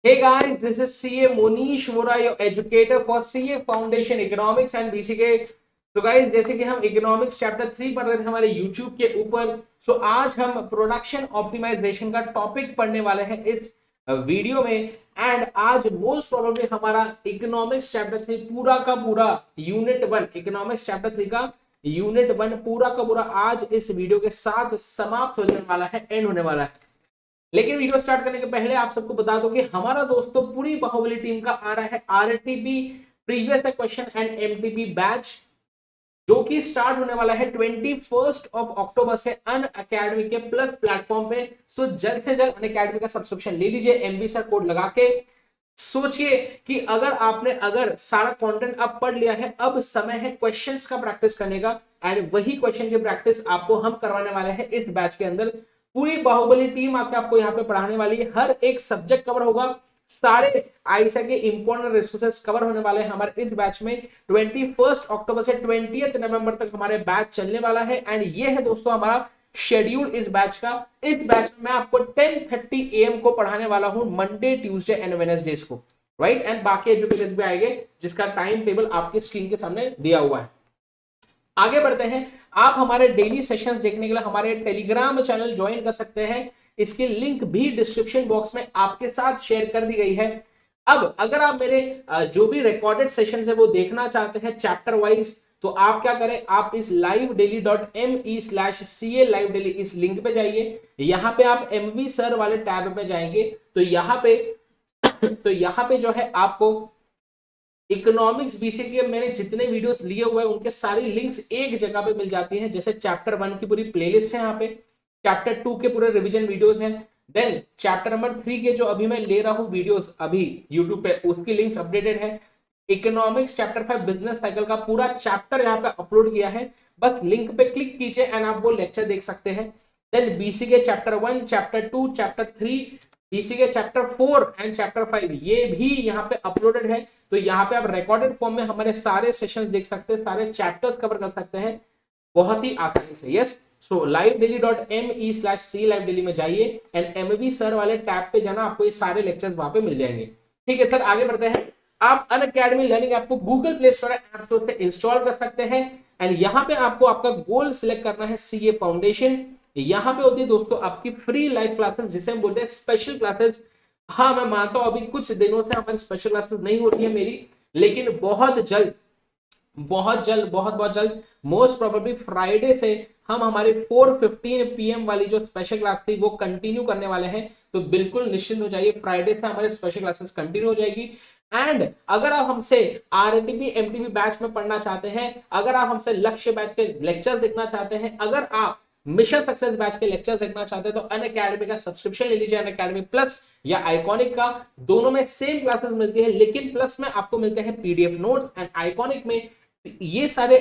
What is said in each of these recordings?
Hey guys, this is CA Monish Vora, your educator for CA Foundation Economics and BCK। तो guys, जैसे कि हम economics chapter 3 पढ़ रहे थे हमारे यूट्यूब के ऊपर, सो आज हम प्रोडक्शन ऑप्टिमाइजेशन का टॉपिक पढ़ने वाले हैं इस वीडियो में। एंड आज मोस्ट प्रोबेबली हमारा इकोनॉमिक्स चैप्टर 3 पूरा का पूरा यूनिट 1, इकोनॉमिक्स चैप्टर 3 का यूनिट 1 पूरा का पूरा आज इस वीडियो के साथ समाप्त होने वाला है, एंड होने वाला है। लेकिन वीडियो स्टार्ट करने के पहले आप सबको बता दो कि हमारा दोस्तों पूरी बाहुबली टीम का आ रहा है RTP previous question and MTP batch, जो कि स्टार्ट होने वाला है 21 अक्टूबर से अन अकेडमी के प्लस प्लेटफॉर्म पे। सो जल्द से जल्द अन अकेडमी का सब्सक्रिप्शन ले लीजिए एमबी सर कोड लगा के। सोचिए कि अगर सारा कंटेंट आप पढ़ लिया है, अब समय है क्वेश्चंस का प्रैक्टिस करने का। एंड वही क्वेश्चन की प्रैक्टिस आपको हम करवाने वाले हैं इस बैच के अंदर। पूरी बाहुबली टीम आके आपको यहाँ पे पढ़ाने वाली है, हर एक सब्जेक्ट कवर होगा, सारे आईएसए के इंपॉर्टेंट रिसोर्सेस कवर होने वाले हैं हमारे इस बैच में। 21 अक्टूबर से 20 नवंबर तक हमारे बैच चलने वाला है। एंड ये है दोस्तों हमारा शेड्यूल इस बैच का। इस बैच में मैं आपको 10:30 AM को पढ़ाने वाला हूं, मंडे, ट्यूसडे एंड वेडनेसडेज को, राइट। एंड बाकी एजुकेटर्स भी आएंगे, जिसका टाइम टेबल आपकी स्क्रीन के सामने दिया हुआ है। आगे बढ़ते हैं। आप हमारे डेली सेशंस देखने के लिए हमारे टेलीग्राम चैनल ज्वाइन कर सकते हैं, इसकी लिंक भी डिस्क्रिप्शन बॉक्स में आपके साथ शेयर कर दी गई है। अब अगर आप मेरे जो भी रिकॉर्डेड सेशंस है वो देखना चाहते हैं चैप्टर वाइज, तो आप क्या करें, आप इस livedaily.me/ca livedaily इस लिंक पे जाइए। यहाँ पे आप एमवी सर वाले टैब में जाएंगे, तो यहाँ पे जो है आपको इकोनॉमिक्स बीसी के मैंने जितने वीडियोस लिए हुए हैं उनके सारी लिंक्स एक जगह पे मिल जाती हैं। जैसे चैप्टर 1 की पूरी प्लेलिस्ट है यहाँ पे, चैप्टर 2 के पूरे रिवीजन वीडियोस हैं, देन चैप्टर नंबर 3 के जो अभी मैं ले रहा हूँ वीडियोस अभी यूट्यूब पे, उसकी लिंक्स अपडेटेड है। इकोनॉमिक्स चैप्टर 5 बिजनेस साइकिल का पूरा चैप्टर यहाँ पे अपलोड किया है, बस लिंक पे क्लिक कीजिए एंड आप वो लेक्चर देख सकते हैं। देन बीसी के चैप्टर 1, चैप्टर 2, चैप्टर 3, बीसी के चैप्टर 4 एंड चैप्टर 5 ये भी यहाँ पे अपलोडेड है। तो यहाँ पे आप रिकॉर्डेड फॉर्म में हमारे सारे सेशंस देख सकते हैं, सारे चैप्टर्स कवर कर सकते हैं बहुत ही आसानी से। यस, सो livedaily.me/c livedaily में जाइए एंड एमबी सर वाले टैब पे जाना, आपको ये सारे लेक्चर्स वहां पे मिल जाएंगे। ठीक है सर, आगे बढ़ते हैं। आप अन अकेडमी लर्निंग ऐप को Google play store app store से इंस्टॉल कर सकते हैं। एंड यहाँ पे आपको आपका गोल सिलेक्ट करना है सीए फाउंडेशन। यहाँ पे होती है दोस्तों आपकी फ्री लाइव क्लासेस, जिसे हम बोलते हैं स्पेशल क्लासेस। हाँ, मैं मानता हूं अभी कुछ दिनों से हमारी स्पेशल क्लासेस नहीं होती है मेरी, लेकिन बहुत जल्द मोस्ट प्रोबेबली फ्राइडे से हम हमारी 4:15 PM वाली जो स्पेशल क्लास थी वो कंटिन्यू करने वाले हैं। तो बिल्कुल निश्चिंत हो जाइए, फ्राइडे से हमारे स्पेशल क्लासेस कंटिन्यू हो जाएगी। एंड अगर आप हमसे आरटीपी एमटीपी बैच में पढ़ना चाहते हैं, अगर आप हमसे लक्ष्य बैच के लेक्चर्स देखना चाहते हैं, अगर आप मिशन सक्सेस बैच के लेक्चर्स देखना चाहते हैं, तो अन अकेडमी का सब्सक्रिप्शन ले लीजिए, अन अकेडमी प्लस या आइकॉनिक का। दोनों में सेम क्लासेस मिलती है, लेकिन प्लस में आपको मिलते हैं पीडीएफ नोट्स एंड आइकॉनिक में ये सारे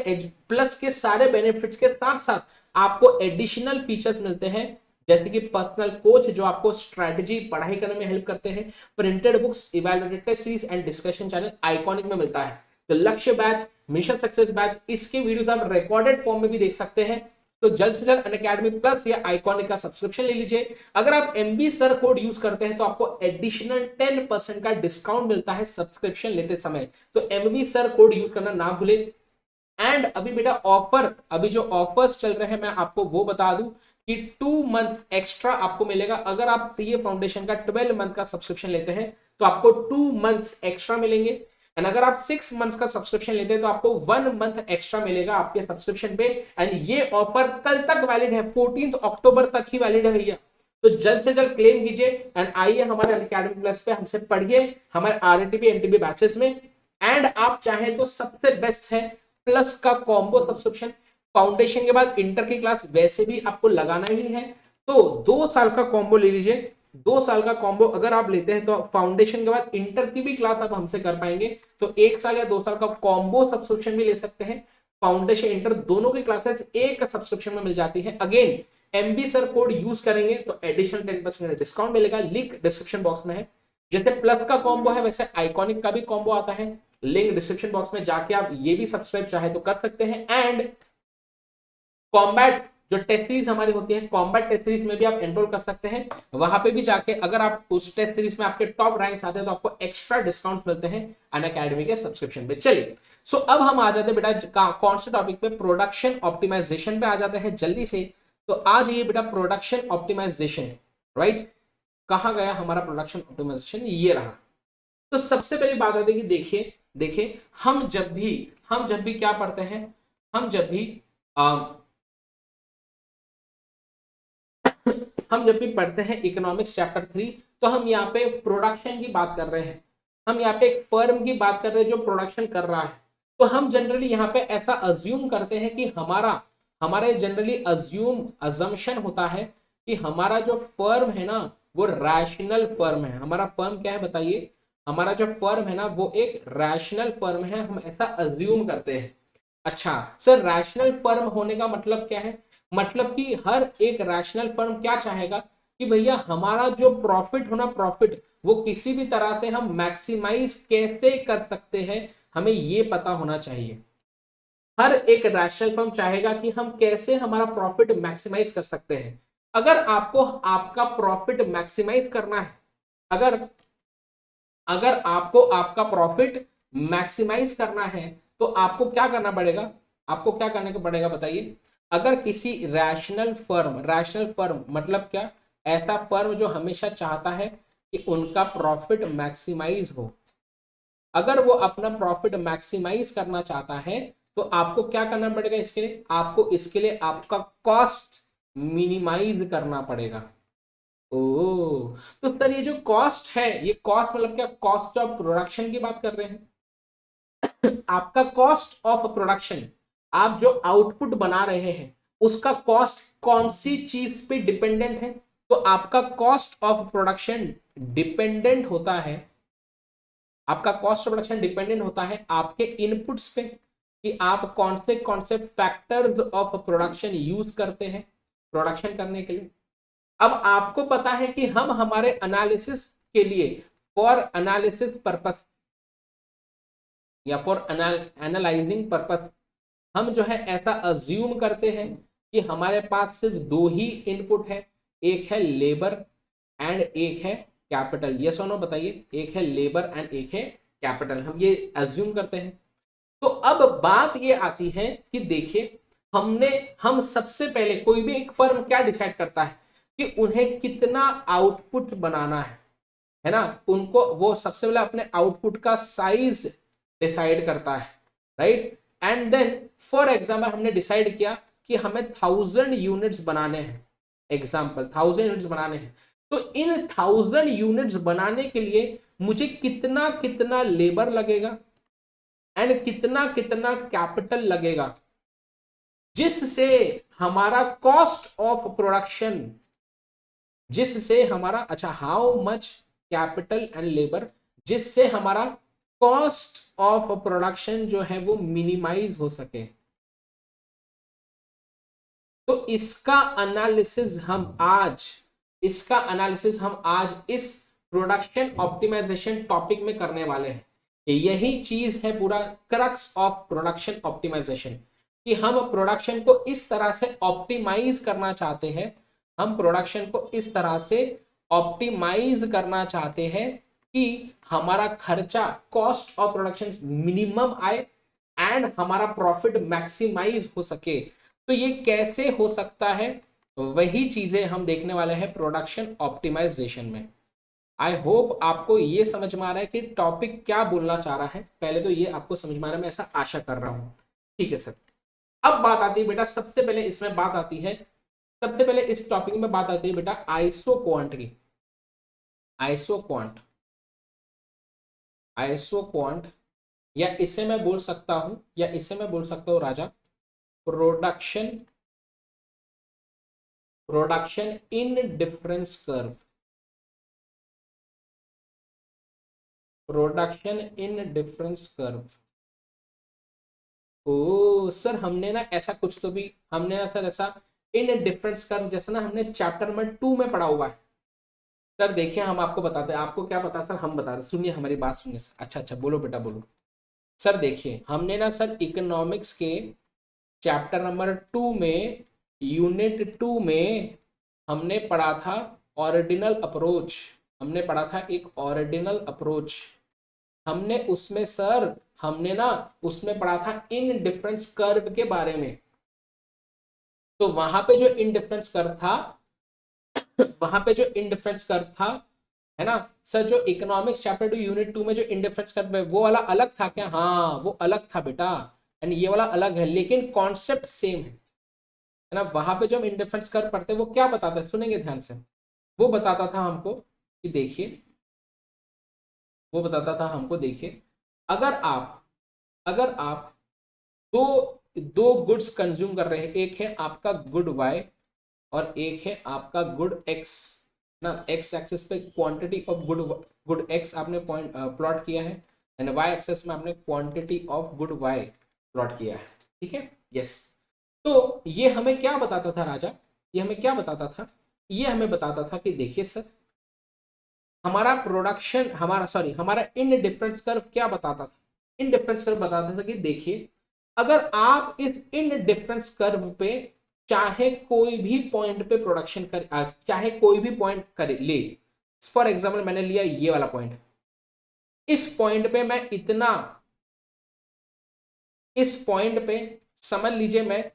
प्लस के सारे बेनिफिट्स के साथ साथ आपको एडिशनल फीचर्स मिलते हैं, जैसे कि पर्सनल कोच जो आपको स्ट्रेटजी पढ़ाई करने में हेल्प करते हैं, printed books, evaluated test series and discussion channel iconic में मिलता है। तो Lakshya batch, mission success batch, इसके वीडियोस आप रिकॉर्डेड फॉर्म में भी देख सकते हैं। तो जल्द से जल्द अनअकैडमी प्लस या आइकॉनिक का सब्सक्रिप्शन ले लीजिए। अगर आप एमबी सर कोड यूज करते हैं तो आपको एडिशनल 10% का डिस्काउंट मिलता है सब्सक्रिप्शन लेते समय। तो एमबी सर कोड यूज करना ना भूले। एंड अभी बेटा अभी जो ऑफर्स चल रहे हैं मैं आपको वो बता दूं कि 2 मंथ्स एक्स्ट्रा आपको मिलेगा। अगर आप सीए फाउंडेशन का 12 मंथ का सब्सक्रिप्शन लेते हैं तो आपको 2 मंथ्स एक्स्ट्रा मिलेंगे। एंड अगर आप 6 मंथ्स का सब्सक्रिप्शन लेते हैं तो आपको 1 मंथ एक्स्ट्रा मिलेगा आपके सब्सक्रिप्शन पे। एंड ये ऑफर कल तक वैलिड है, 14 अक्टूबर तक ही वैलिड है भैया। तो जल्द से जल्द क्लेम कीजिए एंड आइए हमारे अनअकैडमी प्लस पे हमसे पढ़िए हमारे आरटीपी एमटीपी बैचेस में। एंड आप चाहें तो सबसे बेस्ट है प्लस का कॉम्बो सब्सक्रिप्शन। फाउंडेशन के बाद इंटर की क्लास वैसे भी आपको लगाना ही है, तो 2 साल का कॉम्बो ले लीजिए। 2 साल का कॉम्बो अगर आप लेते हैं तो फाउंडेशन के बाद इंटर की भी क्लास आप हमसे कर पाएंगे। तो 1 साल या 2 साल का कॉम्बो सब्सक्रिप्शन भी ले सकते हैं। फाउंडेशन इंटर दोनों की क्लासेस एक सब्सक्रिप्शन में मिल जाती है। Again MB sir code use करेंगे तो एडिशनल 10% डिस्काउंट मिलेगा, लिंक डिस्क्रिप्शन बॉक्स में है। जैसे प्लस का कॉम्बो है वैसे आइकॉनिक का भी कॉम्बो आता है, लिंक डिस्क्रिप्शन बॉक्स में जाके आप ये भी सब्सक्राइब चाहे तो कर सकते हैं। एंड कॉम्बैट जो टेस्ट सीरीज हमारी होती है कॉम्बैट टेस्ट सीरीज में भी आप एनरोल कर सकते हैं। वहां पे भी जाके अगर आप उस टेस्ट सीरीज में आपके टॉप रैंक्स आते हैं तो आपको एक्स्ट्रा डिस्काउंट मिलते हैं अनअकैडमी के सब्सक्रिप्शन पे। चलिए सो अब हम आ जाते हैं बेटा कौन से टॉपिक पे, प्रोडक्शन ऑप्टिमाइजेशन पे आ जाते हैं जल्दी से। तो आ जाइए बेटा प्रोडक्शन ऑप्टिमाइजेशन, राइट। कहां गया हमारा प्रोडक्शन ऑप्टिमाइजेशन, ये रहा। तो सबसे पहली बात आती है कि देखिए देखिए हम जब भी क्या पढ़ते हैं, हम जब भी हम जब भी पढ़ते हैं इकोनॉमिक्स चैप्टर 3, तो हम यहाँ पे प्रोडक्शन की बात कर रहे हैं। हम यहाँ पे एक फर्म की बात कर रहे हैं जो प्रोडक्शन कर रहा है। तो हम जनरली यहाँ पे ऐसा अज्यूम करते हैं कि हमारे जनरली अजम्पशन होता है कि हमारा जो फर्म है ना वो रैशनल फर्म है। हमारा फर्म क्या है बताइए, हमारा जो फर्म है ना वो एक रैशनल फर्म है, हम ऐसा अज्यूम करते हैं। अच्छा सर, रैशनल फर्म होने का मतलब क्या है, मतलब कि हर एक रैशनल फर्म क्या चाहेगा कि भैया हमारा जो प्रॉफिट होना, प्रॉफिट वो किसी भी तरह से हम मैक्सिमाइज कैसे कर सकते हैं, हमें ये पता होना चाहिए। हर एक रैशनल फर्म चाहेगा कि हम कैसे हमारा प्रॉफिट मैक्सिमाइज कर सकते हैं। अगर आपको आपका प्रॉफिट मैक्सिमाइज करना है, अगर अगर आपको आपका प्रॉफिट मैक्सिमाइज करना है तो आपको क्या करना पड़ेगा, आपको क्या करने को पड़ेगा बताइए। अगर किसी रैशनल फर्म मतलब क्या, ऐसा फर्म जो हमेशा चाहता है कि उनका प्रॉफिट मैक्सिमाइज हो, अगर वो अपना प्रॉफिट मैक्सिमाइज करना चाहता है तो आपको क्या करना पड़ेगा, इसके लिए आपको आपका कॉस्ट मिनिमाइज करना पड़ेगा। ओ, तो सर ये जो कॉस्ट है, ये कॉस्ट मतलब क्या, कॉस्ट ऑफ प्रोडक्शन की बात कर रहे हैं। आपका कॉस्ट ऑफ प्रोडक्शन, आप जो आउटपुट बना रहे हैं उसका कॉस्ट कौन सी चीज पे डिपेंडेंट है, तो आपका कॉस्ट ऑफ प्रोडक्शन डिपेंडेंट होता है, आपका कॉस्ट ऑफ प्रोडक्शन डिपेंडेंट होता है आपके इनपुट्स पे, कि आप कौन से फैक्टर्स ऑफ प्रोडक्शन यूज करते हैं प्रोडक्शन करने के लिए। अब आपको पता है कि हम हमारे एनालिसिस के लिए, फॉर एनालिसिस पर्पस या फॉर एनालाइजिंग पर्पस, हम जो है ऐसा अज्यूम करते हैं कि हमारे पास सिर्फ दो ही इनपुट है, एक है लेबर एंड एक है कैपिटल। यस और नो बताइए, एक है लेबर एंड एक है कैपिटल, हम ये अज्यूम करते हैं। तो अब बात ये आती है कि देखिए हम सबसे पहले कोई भी एक फर्म क्या डिसाइड करता है कि उन्हें कितना आउटपुट बनाना है ना, उनको वो सबसे पहले अपने आउटपुट का साइज डिसाइड करता है, right. And then for example हमने डिसाइड किया कि हमें 1000 यूनिट्स बनाने हैं, एग्जाम्पल 1000 यूनिट्स बनाने हैं, तो इन 1000 यूनिट्स बनाने के लिए मुझे कितना कितना लेबर लगेगा एंड कितना कितना कैपिटल लगेगा, जिससे हमारा कॉस्ट ऑफ प्रोडक्शन, जिससे हमारा, अच्छा how much capital and labour, जिससे हमारा कॉस्ट ऑफ प्रोडक्शन जो है वो मिनिमाइज हो सके। तो इसका एनालिसिस हम आज इस प्रोडक्शन ऑप्टिमाइजेशन टॉपिक में करने वाले हैं। यही चीज है पूरा क्रक्स ऑफ प्रोडक्शन ऑप्टिमाइजेशन, कि हम प्रोडक्शन को इस तरह से ऑप्टिमाइज करना चाहते हैं, हम प्रोडक्शन को इस तरह से ऑप्टिमाइज करना चाहते हैं कि हमारा खर्चा, कॉस्ट ऑफ प्रोडक्शन मिनिमम आए एंड हमारा प्रॉफिट मैक्सिमाइज हो सके। तो ये कैसे हो सकता है, वही चीजें हम देखने वाले हैं प्रोडक्शन ऑप्टिमाइजेशन में। आई होप आपको ये समझ में आ रहा है कि टॉपिक क्या बोलना चाह रहा है, पहले तो ये आपको समझ में आ रहा है, मैं ऐसा आशा कर रहा हूं। ठीक है सर, अब बात आती है बेटा, सबसे पहले इसमें बात आती है, सबसे पहले इस टॉपिक में बात आती है बेटा आइसो क्वांट की। आइसो क्वांट या इसे मैं बोल सकता हूं राजा production indifference curve, production indifference curve. Oh sir, हमने ना ऐसा कुछ तो भी, हमने ना सर ऐसा इन डिफरेंस कर्व जैसा ना हमने चैप्टर नंबर 2 में पढ़ा हुआ है। सर देखिए हम आपको बताते हैं, आपको क्या पता सर, हम बताते, सुनिए हमारी बात सुनिए सर। अच्छा अच्छा, बोलो बेटा बोलो। सर देखिए हमने ना सर इकोनॉमिक्स के चैप्टर नंबर 2 में यूनिट 2 में हमने पढ़ा था ऑर्डिनल अप्रोच, हमने पढ़ा था एक ऑर्डिनल अप्रोच। हमने उसमें सर, हमने ना उसमें पढ़ा था इन डिफरेंस कर्व के बारे में। तो वहां पे जो इन डिफरेंस कर्व था, वहां पे जो इन डिफरेंस कर्व था, है ना सर, जो इकोनॉमिक्स चैप्टर 2 यूनिट 2 में जो इन डिफरेंस कर्व है वो वाला अलग था क्या? हाँ वो अलग था बेटा, एंड ये वाला अलग है, लेकिन कॉन्सेप्ट सेम है ना। वहां पे जो हम इन डिफरेंस कर्व पढ़ते हैं वो क्या बताता है, सुनेंगे ध्यान से। वो बताता था हमको कि देखिए, वो बताता था हमको, देखिए अगर आप दो दो गुड्स कंज्यूम कर रहे हैं, एक है आपका गुड वाई और एक है आपका गुड एक्स ना। एक्स एक्सिस पे क्वांटिटी ऑफ गुड एक्स आपने पॉइंट प्लॉट किया है, एंड वाई एक्सिस में आपने quantity of good y plot किया है, ठीक है। यस। तो ये हमें क्या बताता था राजा, ये हमें क्या बताता था, ये हमें बताता था कि देखिए सर, हमारा प्रोडक्शन, हमारा सॉरी हमारा इन डिफरेंस कर्व क्या बताता था, इन डिफरेंस कर्व बताता था कि देखिए, अगर आप इस इन डिफरेंस कर्व पे चाहे कोई भी पॉइंट पे प्रोडक्शन कर, चाहे कोई भी पॉइंट करे ले, फॉर एग्जाम्पल मैंने लिया ये वाला पॉइंट, इस पॉइंट पे मैं इतना, इस पॉइंट पे समझ लीजिए मैं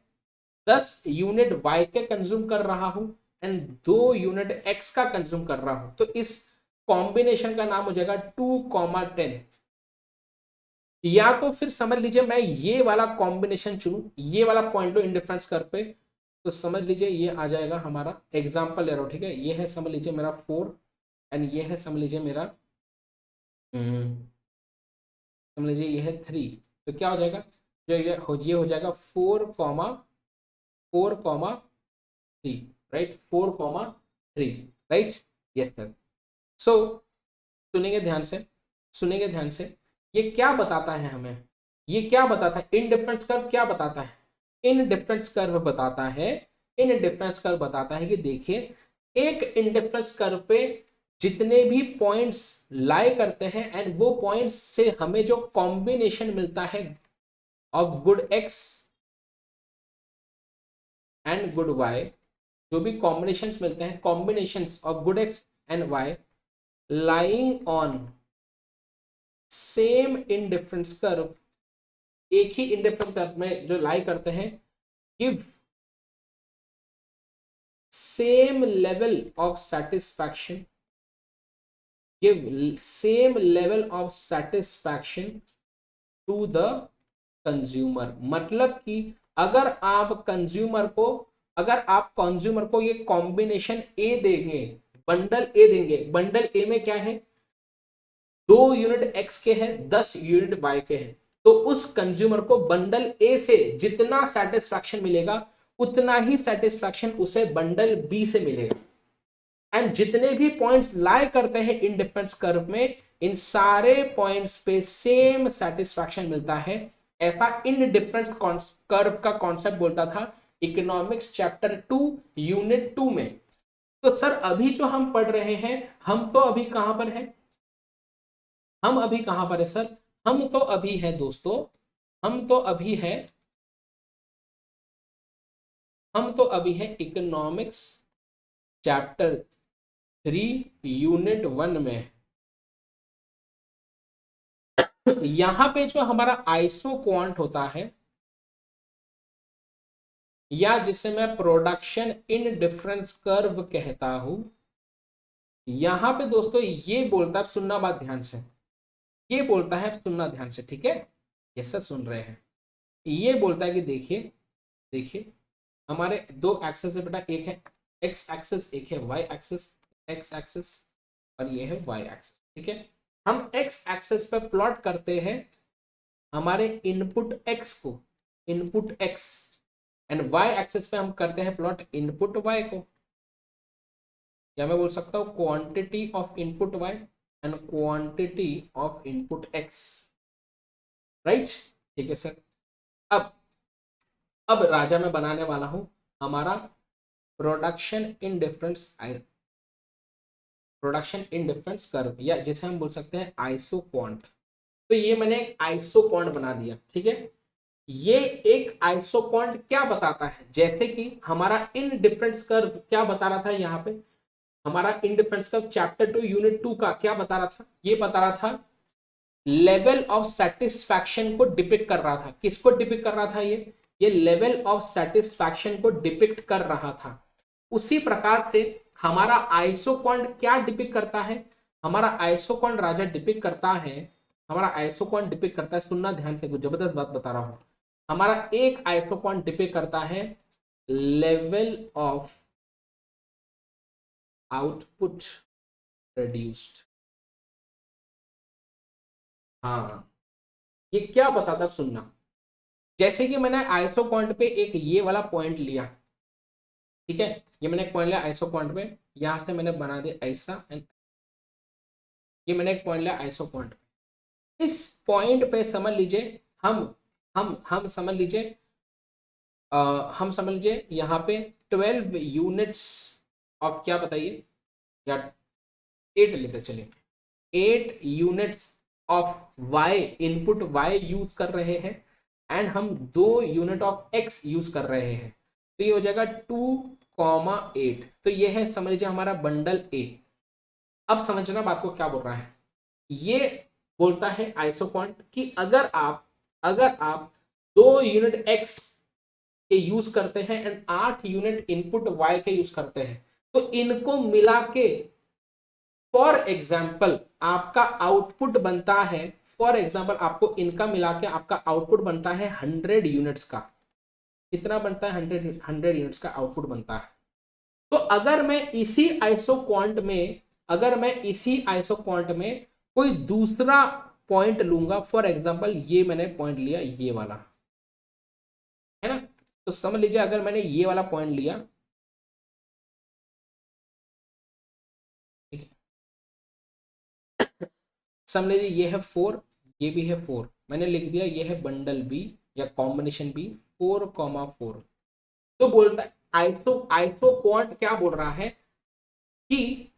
10 यूनिट y के कंज्यूम कर रहा हूं एंड 2 यूनिट x का कंज्यूम कर रहा हूं, तो इस कॉम्बिनेशन का नाम हो जाएगा 2,10। या तो फिर समझ लीजिए मैं ये वाला कॉम्बिनेशन चुनूं, ये वाला पॉइंट लो इंडिफरेंस कर पे, तो समझ लीजिए ये आ जाएगा हमारा, एग्जांपल ले रहा हूं, ठीक है। ये है समझ लीजिए मेरा 4 एंड ये है समझ लीजिए मेरा समझ लीजिए ये है 3। तो क्या हो जाएगा, जो ये हो जाएगा 4,4,3, right, 4,3, right. Yes sir. So सुनेंगे ध्यान से, सुनेंगे ध्यान से, ये क्या बताता है हमें, ये क्या बताता है, इन डिफरेंस कर्व क्या बताता है, इन डिफरेंस कर्व बताता है, इन डिफरेंस कर्व बताता है कि देखिए, एक इन डिफरेंस कर्व पे जितने भी पॉइंट्स लाई करते हैं एंड वो पॉइंट्स से हमें जो कॉम्बिनेशन मिलता है of good x and good y, जो भी कॉम्बिनेशंस मिलते हैं, combinations of good x and y lying on same indifference curve, एक ही इंडिफरेंस कर्व में जो लाई करते हैं, give same level of satisfaction, give same level of satisfaction to the consumer. मतलब कि अगर आप कंज्यूमर को, अगर आप कंज्यूमर को ये कॉम्बिनेशन ए देंगे, बंडल ए देंगे, बंडल ए में क्या है, 2 यूनिट एक्स के हैं, 10 यूनिट वाई के हैं, तो उस कंज्यूमर को बंडल ए से जितना सेटिस्फैक्शन मिलेगा उतना ही सेटिस्फैक्शन उसे बंडल बी से मिलेगा। एंड जितने भी पॉइंट्स लाई करते हैं इन डिफरेंस कर्व में, इन सारे पॉइंट्स पे सेम सेटिस्फैक्शन मिलता है। ऐसा इन डिफरेंस कर्व का कॉन्सेप्ट बोलता था इकोनॉमिक्स चैप्टर 2 यूनिट 2 में। तो सर अभी जो हम पढ़ रहे हैं, हम तो अभी कहां पर है, हम अभी कहां पर है सर, हम तो अभी है दोस्तों, हम तो अभी है, हम तो अभी है इकोनॉमिक्स चैप्टर 3 यूनिट 1 में। यहां पे जो हमारा आइसो क्वांट होता है, या जिसे मैं प्रोडक्शन इन डिफरेंस कर्व कहता हूं, यहां पे दोस्तों ये बोलता है, सुनना बात ध्यान से, ये बोलता है, सुनना ध्यान से, ठीक है, ये सब सुन रहे हैं। ये बोलता है कि देखिए, देखिए हमारे दो एक्सेस है बेटा, एक है एक्स एक्सेस, एक है वाई एक्सेस, एक्स एक्सेस और ये है वाई एक्सेस, ठीक है। हम एक्स एक्सेस पे प्लॉट करते हैं हमारे इनपुट एक्स को, input x, and y axes पे हम करते हैं प्लॉट इनपुट वाई को, या मैं बोल सकता हूं quantity of input y and quantity of input x, right. ठीक है सर। अब अब राजा मैं बनाने वाला हूं हमारा production in difference, production indifference curve, या जिसे हम बोल सकते हैं आइसो क्वांट। तो ये मैंने एक आइसो क्वांट बना दिया, ठीक है। ये एक आइसोपॉइंट क्या बताता है, जैसे कि हमारा इनडिफरेंस कर्व क्या बता रहा था, यहाँ पे हमारा इनडिफरेंस कर्व चैप्टर 2 यूनिट 2 का क्या बता रहा था, ये बता रहा था लेवल ऑफ सेटिस्फैक्शन को डिपिक्ट कर रहा था। किसको डिपिक्ट कर रहा था, ये लेवल ऑफ सेटिस्फैक्शन को डिपिक्ट कर रहा था। उसी प्रकार से हमारा आइसोपॉइंट क्या डिपिक्ट करता है, हमारा आइसोपॉइंट राजा डिपिक्ट करता है, हमारा आइसोपॉइंट डिपिक्ट करता है, सुनना ध्यान से, कुछ जबरदस्त बात बता रहा हूं। हमारा एक आइसोपॉइंट डिपिक्ट करता है लेवल ऑफ आउटपुट रिड्यूस्ड। हाँ, ये क्या बताता, सुनना। जैसे कि मैंने आइसो पॉइंट पे एक ये वाला पॉइंट लिया, ठीक है, ये मैंने एक पॉइंट लिया आइसो पॉइंट पे, यहां से मैंने बना दिया ऐसा, एंड ये मैंने एक पॉइंट लिया आइसो पॉइंट पे। इस पॉइंट पे समझ लीजिए हम समझ लीजिए हम समझ लीजिए यहाँ पे 12 यूनिट्स ऑफ क्या बताइए, या 8 लेते चलिए, 8 units of y, input y use कर रहे हैं, एंड हम 2 यूनिट ऑफ एक्स यूज कर रहे हैं। तो ये हो जाएगा 2,8। तो ये है समझ लीजिए हमारा बंडल ए। अब समझना बात को क्या बोल रहा है, ये बोलता है आइसोपॉइंट कि अगर आप 2 यूनिट एक्स के यूज करते हैं एंड 8 यूनिट इनपुट वाई के यूज करते हैं, तो इनको मिला के फॉर एग्जाम्पल आपका आउटपुट बनता है, फॉर एग्जाम्पल आपको इनका मिला के आपका आउटपुट बनता है 100 यूनिट्स का। कितना बनता है, 100 यूनिट्स का आउटपुट बनता है। तो अगर मैं इसी आइसो क्वांट में, अगर मैं इसी आइसो क्वांट में कोई दूसरा पॉइंट लूंगा, फॉर एग्जाम्पल ये मैंने पॉइंट लिया ये वाला, है ना, तो समझ लीजिए अगर मैंने ये वाला पॉइंट लिया, समझ लीजिए ये है 4, ये भी है 4, मैंने लिख दिया ये है बंडल बी या कॉम्बिनेशन बी 4,4। तो बोलता है आइसो क्वांट क्या बोल रहा है कि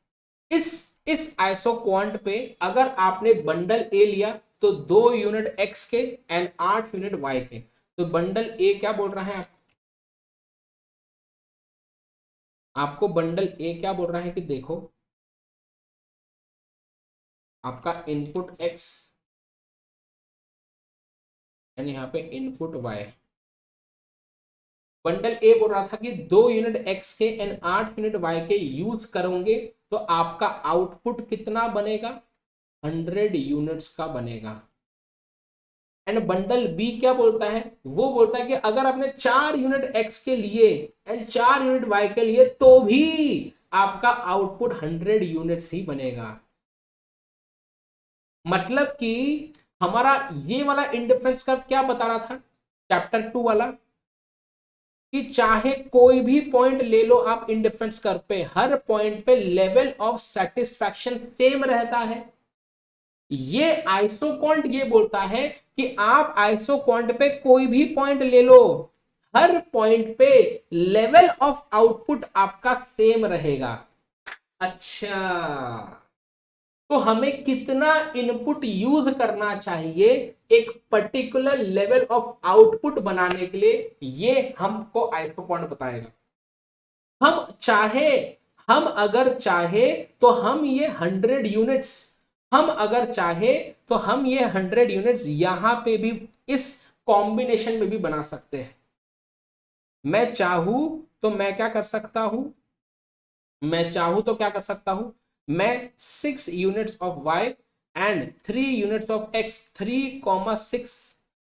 इस आइसो क्वांट पे अगर आपने बंडल ए लिया तो 2 यूनिट एक्स के एंड 8 यूनिट वाई के, तो बंडल ए क्या बोल रहा है आपको बंडल ए क्या बोल रहा है कि देखो आपका इनपुट एक्स एंड यहाँ पे इनपुट वाई, बंडल ए बोल रहा था कि 2 यूनिट एक्स के एंड 8 यूनिट वाई के यूज करोगे तो आपका आउटपुट कितना बनेगा, 100 यूनिट्स का बनेगा। एंड बंडल बी क्या बोलता है, वो बोलता है कि अगर आपने 4 यूनिट एक्स के लिए एंड 4 यूनिट वाई के लिए तो भी आपका आउटपुट 100 यूनिट्स ही बनेगा। मतलब कि हमारा ये वाला इंडिफरेंस कर्व क्या बता रहा था चैप्टर 2 वाला, कि चाहे कोई भी पॉइंट ले लो आप इंडिफरेंस कर्व पे, हर पॉइंट पे लेवल ऑफ सेटिस्फैक्शन सेम रहता है। ये आइसोक्वांट ये बोलता है कि आप आइसोक्वांट पे कोई भी पॉइंट ले लो, हर पॉइंट पे लेवल ऑफ आउटपुट आपका सेम रहेगा। अच्छा, तो हमें कितना इनपुट यूज करना चाहिए एक पर्टिकुलर लेवल ऑफ आउटपुट बनाने के लिए, ये हमको आइसोक्वांट बताएगा। हम चाहे हम अगर चाहे तो हम ये 100 यूनिट्स, हम अगर चाहे तो हम ये 100 यूनिट्स यहां पे भी इस कॉम्बिनेशन में भी बना सकते हैं। मैं चाहूं तो मैं क्या कर सकता हूं, मैं चाहूं तो क्या कर सकता हूं, मैं 6 units of y and 3 units of x, 3,6,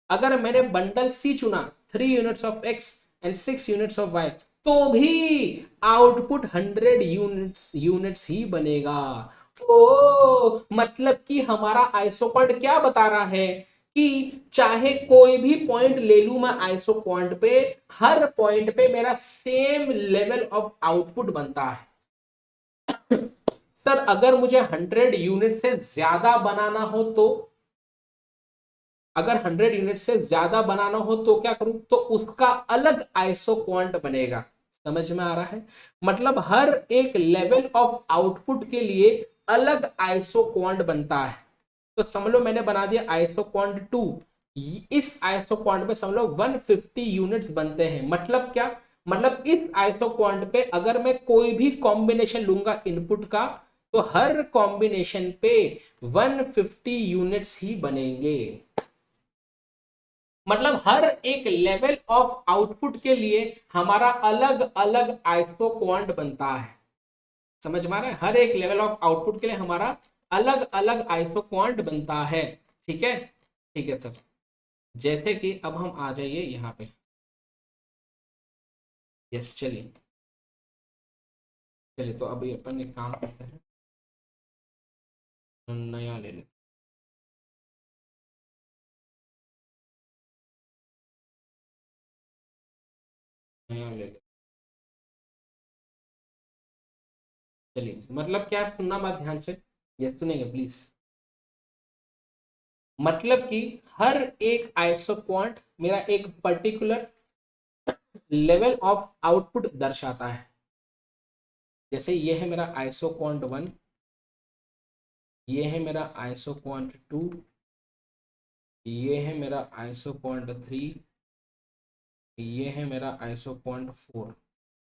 अगर मैंने बंडल C चुना 3 units of x and 6 units of y, तो भी आउटपुट 100 यूनिट्स ही बनेगा। ओ मतलब कि हमारा आइसोपॉइंट क्या बता रहा है कि चाहे कोई भी पॉइंट ले लू मैं आइसो पॉइंट पे, हर पॉइंट पे मेरा सेम लेवल ऑफ आउटपुट बनता है। सर अगर मुझे 100 यूनिट से ज्यादा बनाना हो तो, अगर 100 यूनिट से ज्यादा बनाना हो तो क्या करूं, तो उसका अलग आइसो क्वांट बनेगा। समझ में आ रहा है, मतलब हर एक लेवल ऑफ आउटपुट के लिए अलग आइसो क्वांट बनता है। तो समझ लो मैंने बना दिया आइसो क्वांट 2, इस आइसो क्वांट पे समझ लो 150 यूनिट्स बनते हैं। मतलब क्या, मतलब इस आइसो क्वांट पे अगर मैं कोई भी कॉम्बिनेशन लूंगा इनपुट का, तो हर कॉम्बिनेशन पे 150 यूनिट्स ही बनेंगे। मतलब हर एक लेवल ऑफ आउटपुट के लिए हमारा अलग अलग आइसो क्वांट बनता है। समझ में आ रहा है? हर एक लेवल ऑफ आउटपुट के लिए हमारा अलग अलग आइसो क्वांट बनता है। ठीक है, ठीक है सर। जैसे कि अब हम आ जाइए यहाँ पे। यस, चलिए चलिए, तो अभी अपन एक काम करते हैं, नया ले लेते नया ले लेते। चलिए, मतलब क्या, आप सुनना बात ध्यान से। यस, सुनेंगे प्लीज। मतलब कि हर एक आइसो क्वांट मेरा एक पर्टिकुलर लेवल ऑफ आउटपुट दर्शाता है। जैसे ये है मेरा आइसो क्वांट 1, ये है मेरा आइसो क्वांट 2, ये है मेरा आइसो क्वांट 3, ये है मेरा आइसो क्वांट 4।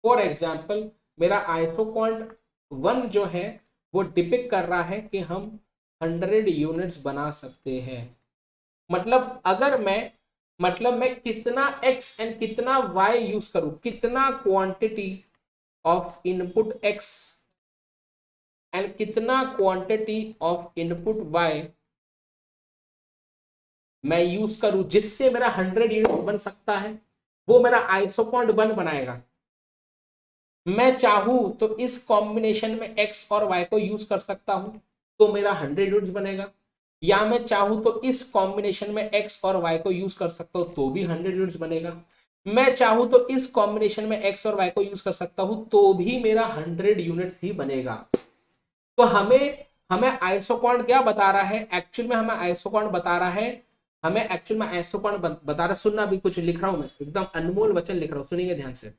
फॉर एग्जाम्पल, मेरा आइसो क्वांट 1 जो है वो डिपिक्ट कर रहा है कि हम 100 यूनिट्स बना सकते हैं। मतलब अगर मैं, मतलब मैं कितना x एंड कितना y यूज करूं, कितना quantity of input x and कितना क्वांटिटी ऑफ इनपुट y मैं यूज करूं जिससे मेरा 100 यूनिट बन सकता है, वो मेरा आइसो क्वांट 1 बनाएगा। मैं चाहूं तो इस कॉम्बिनेशन में x और y को यूज कर सकता हूं, तो मेरा 100 यूनिट्स बनेगा। या मैं चाहूं तो इस कॉम्बिनेशन में x और y को यूज कर सकता हूं, तो भी 100 यूनिट्स बनेगा। मैं चाहूं तो इस कॉम्बिनेशन में x और y को यूज कर सकता हूं, तो भी मेरा 100 यूनिट्स ही बनेगा। तो हमें हमें आइसोक्वांट क्या बता रहा है, एक्चुअल में हमें आइसोक्वांट बता रहा है, हमें एक्चुअल में आइसोक्वांट बता रहा है। सुनना, भी कुछ लिख रहा हूं मैं, एकदम अनमोल वचन लिख रहा हूं, सुनिए ध्यान से।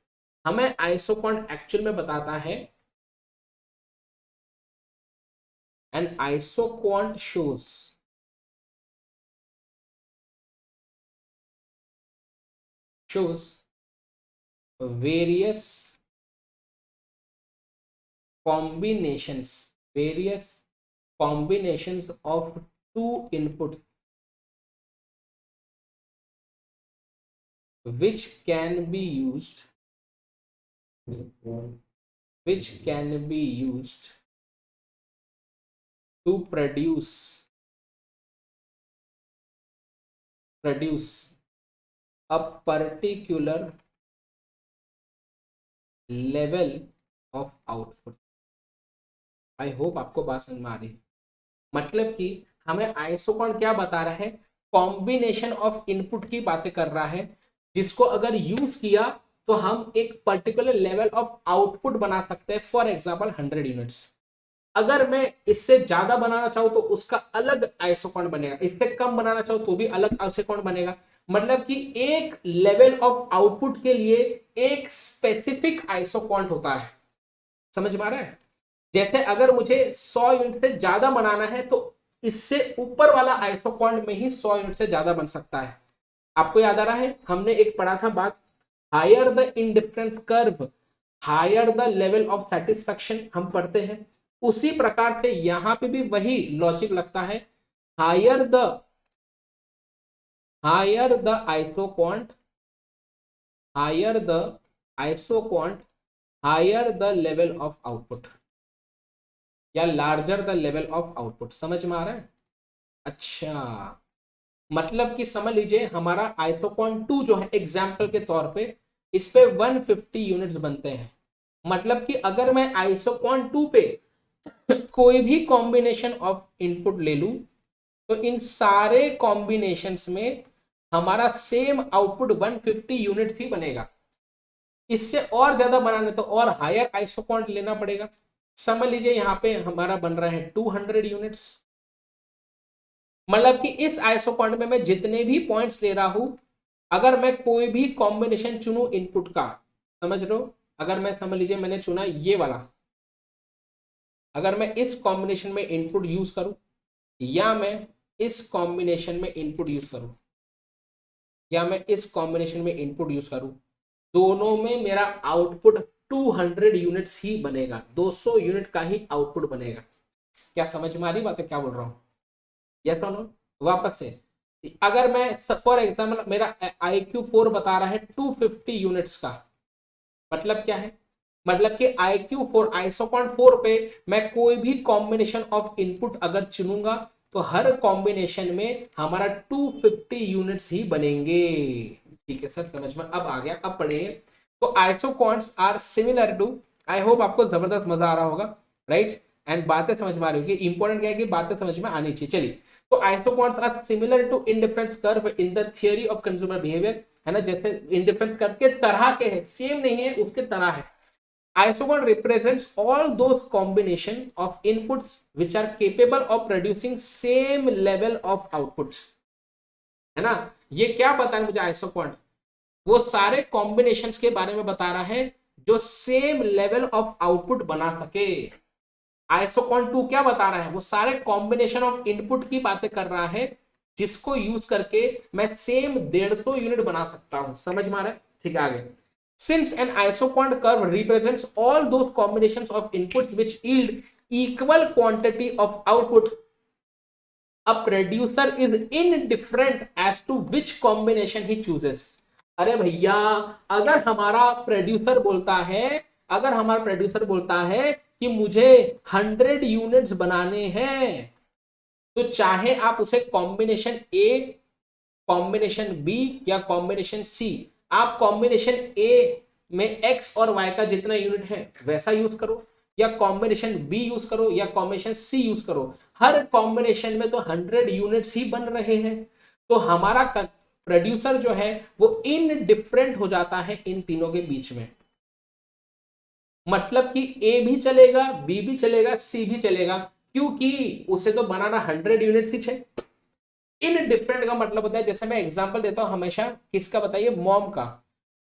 हमें आइसोक्वांट एक्चुअल में बताता है, an isoquant shows various various combinations of two inputs which can be used to produce a particular level of output। I hope आपको बात समझ में आ रही है। मतलब कि हमें आइसोक्वांट क्या बता रहा है, कॉम्बिनेशन ऑफ इनपुट की बातें कर रहा है, जिसको अगर यूज किया तो हम एक पर्टिकुलर लेवल ऑफ आउटपुट बना सकते हैं। For example 100 units. अगर मैं इससे ज्यादा बनाना चाहूं तो उसका अलग आइसोक्वांट बनेगा, इससे कम बनाना चाहूं तो भी अलग आइसोक्वांट बनेगा। मतलब कि एक लेवल ऑफ आउटपुट के लिए एक स्पेसिफिक आइसोक्वांट होता है। समझ में आ रहा है? जैसे अगर मुझे 100 यूनिट से ज्यादा बनाना है तो इससे ऊपर वाला आइसोक्वांट में ही 100 यूनिट से ज्यादा बन सकता है। आपको याद आ रहा है, हमने एक पढ़ा था बात, higher the indifference curve higher the level of satisfaction, हम पढ़ते हैं। उसी प्रकार से यहां पे भी वही लॉजिक लगता है। Higher the higher the isoquant higher the isoquant higher the level of output, या larger the level of output. समझ में आ रहा है? अच्छा, मतलब कि समझ लीजिए हमारा आइसोक्वांट 2 जो है, एग्जाम्पल के तौर पे इस पे 150 यूनिट्स बनते हैं। मतलब कि अगर मैं आइसोक्वांट 2 पे कोई भी कॉम्बिनेशन ऑफ इनपुट ले लूं, तो इन सारे कॉम्बिनेशंस में हमारा सेम आउटपुट 150 यूनिट्स ही बनेगा। इससे और ज्यादा बनाने तो और हायर आइसोक्वांट लेना पड़ेगा। समझ लीजिए यहाँ पे हमारा बन रहा है 200 यूनिट्स। मतलब कि इस आइसोक्वांट में मैं जितने भी पॉइंट्स ले रहा हूं, अगर मैं कोई भी कॉम्बिनेशन चुनूं इनपुट का, समझ लो, अगर मैं, समझ लीजिए मैंने चुना ये वाला, अगर मैं इस कॉम्बिनेशन में इनपुट यूज करूं या मैं इस कॉम्बिनेशन में इनपुट यूज करूं, या मैं इस कॉम्बिनेशन में इनपुट यूज करूं, दोनों में मेरा आउटपुट 200 यूनिट्स ही बनेगा, 200 यूनिट का ही आउटपुट बनेगा। क्या समझ में आ रही बात है क्या बोल रहा हूँ? यस और नो? वापस से, अगर मैं फॉर एग्जाम्पल मेरा IQ4 बता रहा है 250 यूनिट्स का, मतलब क्या है, मतलब कि IQ4 आइसोकॉन 4 पे मैं कोई भी कॉम्बिनेशन ऑफ इनपुट अगर चुनूंगा तो हर कॉम्बिनेशन में हमारा 250 यूनिट्स ही बनेंगे। ठीक है सर, समझ में अब आ गया। अब पढ़िए, तो isoquants are similar to, I hope आपको जबरदस्त मजा आ रहा होगा, राइट, एंड बातें समझ में आ रही होगी। इंपॉर्टेंट क्या है कि बातें समझ में आनी चाहिए। चलिए, तो isoquants are similar to indifference curve in the theory of consumer behaviour, है ना, जैसे इंडिफरेंस कर्व के तरह के हैं, सेम नहीं है, उसके तरह है। Isogon represents all those combination of inputs which are capable of producing same level of outputs, है ना। ये क्या बता है मुझे आइसोकॉन, वो सारे कॉम्बिनेशंस के बारे में बता रहा है जो सेम लेवल ऑफ आउटपुट बना सके। आइसोकॉन 2 क्या बता रहा है, वो सारे कॉम्बिनेशन ऑफ इनपुट की बातें कर रहा है जिसको यूज करके मैं सेम 150 यूनिट बना सकता हूं। समझ में आ रहा है? ठीक है, आगे। Since an isoquant curve represents all those combinations of inputs which yield equal quantity of output, a producer is indifferent as to which combination he chooses. अरे भैया, अगर हमारा प्रोड्यूसर बोलता है, अगर हमारा प्रोड्यूसर बोलता है कि मुझे 100 यूनिट्स बनाने हैं, तो चाहे आप उसे कॉम्बिनेशन ए, कॉम्बिनेशन बी या कॉम्बिनेशन सी, आप कॉम्बिनेशन ए में एक्स और वाई का जितना यूनिट है वैसा यूज करो, या कॉम्बिनेशन बी यूज करो, या कॉम्बिनेशन सी यूज करो, हर कॉम्बिनेशन में तो 100 यूनिट्स ही बन रहे हैं। तो हमारा प्रोड्यूसर जो है वो इनडिफरेंट हो जाता है इन तीनों के बीच में, मतलब कि ए भी चलेगा, बी भी चलेगा, सी भी चलेगा, क्योंकि उसे तो बनाना 100 यूनिट्स ही है। इन डिफरेंट का मतलब होता है, जैसे मैं एग्जांपल देता हूं हमेशा, किसका बताइए, मॉम का,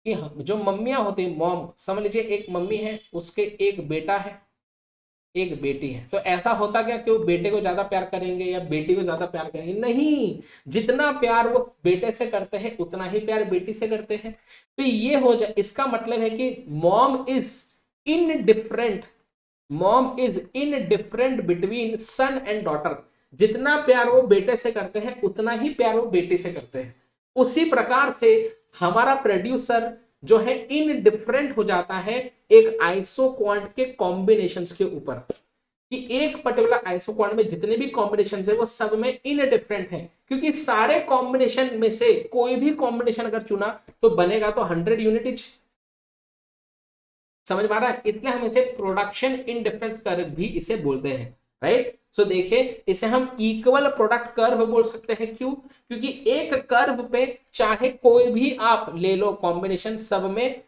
कि जो मम्मियां होती हैं, मॉम समझ लीजिए एक मम्मी है, उसके एक बेटा है, एक बेटी है, तो ऐसा होता क्या कि वो बेटे को ज्यादा प्यार करेंगे या बेटी को ज्यादा प्यार करेंगे? नहीं, जितना प्यार वो बेटे से करते हैं उतना ही प्यार बेटी से करते हैं। तो ये हो जाए, इसका मतलब है कि mom is indifferent, mom is indifferent between son and daughter. जितना प्यार वो बेटे से करते हैं उतना ही प्यार वो बेटी से करते हैं। उसी प्रकार से हमारा प्रोड्यूसर जो है इनडिफरेंट हो जाता है एक आइसोक्वांट के कॉम्बिनेशंस के ऊपर, कि एक पर्टिकुलर आइसोक्वांट में जितने भी कॉम्बिनेशंस है वो सब में इनडिफरेंट है, क्योंकि सारे कॉम्बिनेशन में से कोई भी कॉम्बिनेशन अगर चुना तो बनेगा तो 100 यूनिट। समझ में आ रहा है? इसलिए हम इसे प्रोडक्शन इनडिफरेंस कर्व भी इसे बोलते हैं, राइट। सो देखिए, इसे हम इक्वल प्रोडक्ट कर्व बोल सकते हैं। क्यों? क्योंकि एक कर्व पे चाहे कोई भी आप ले लो कॉम्बिनेशन, सब में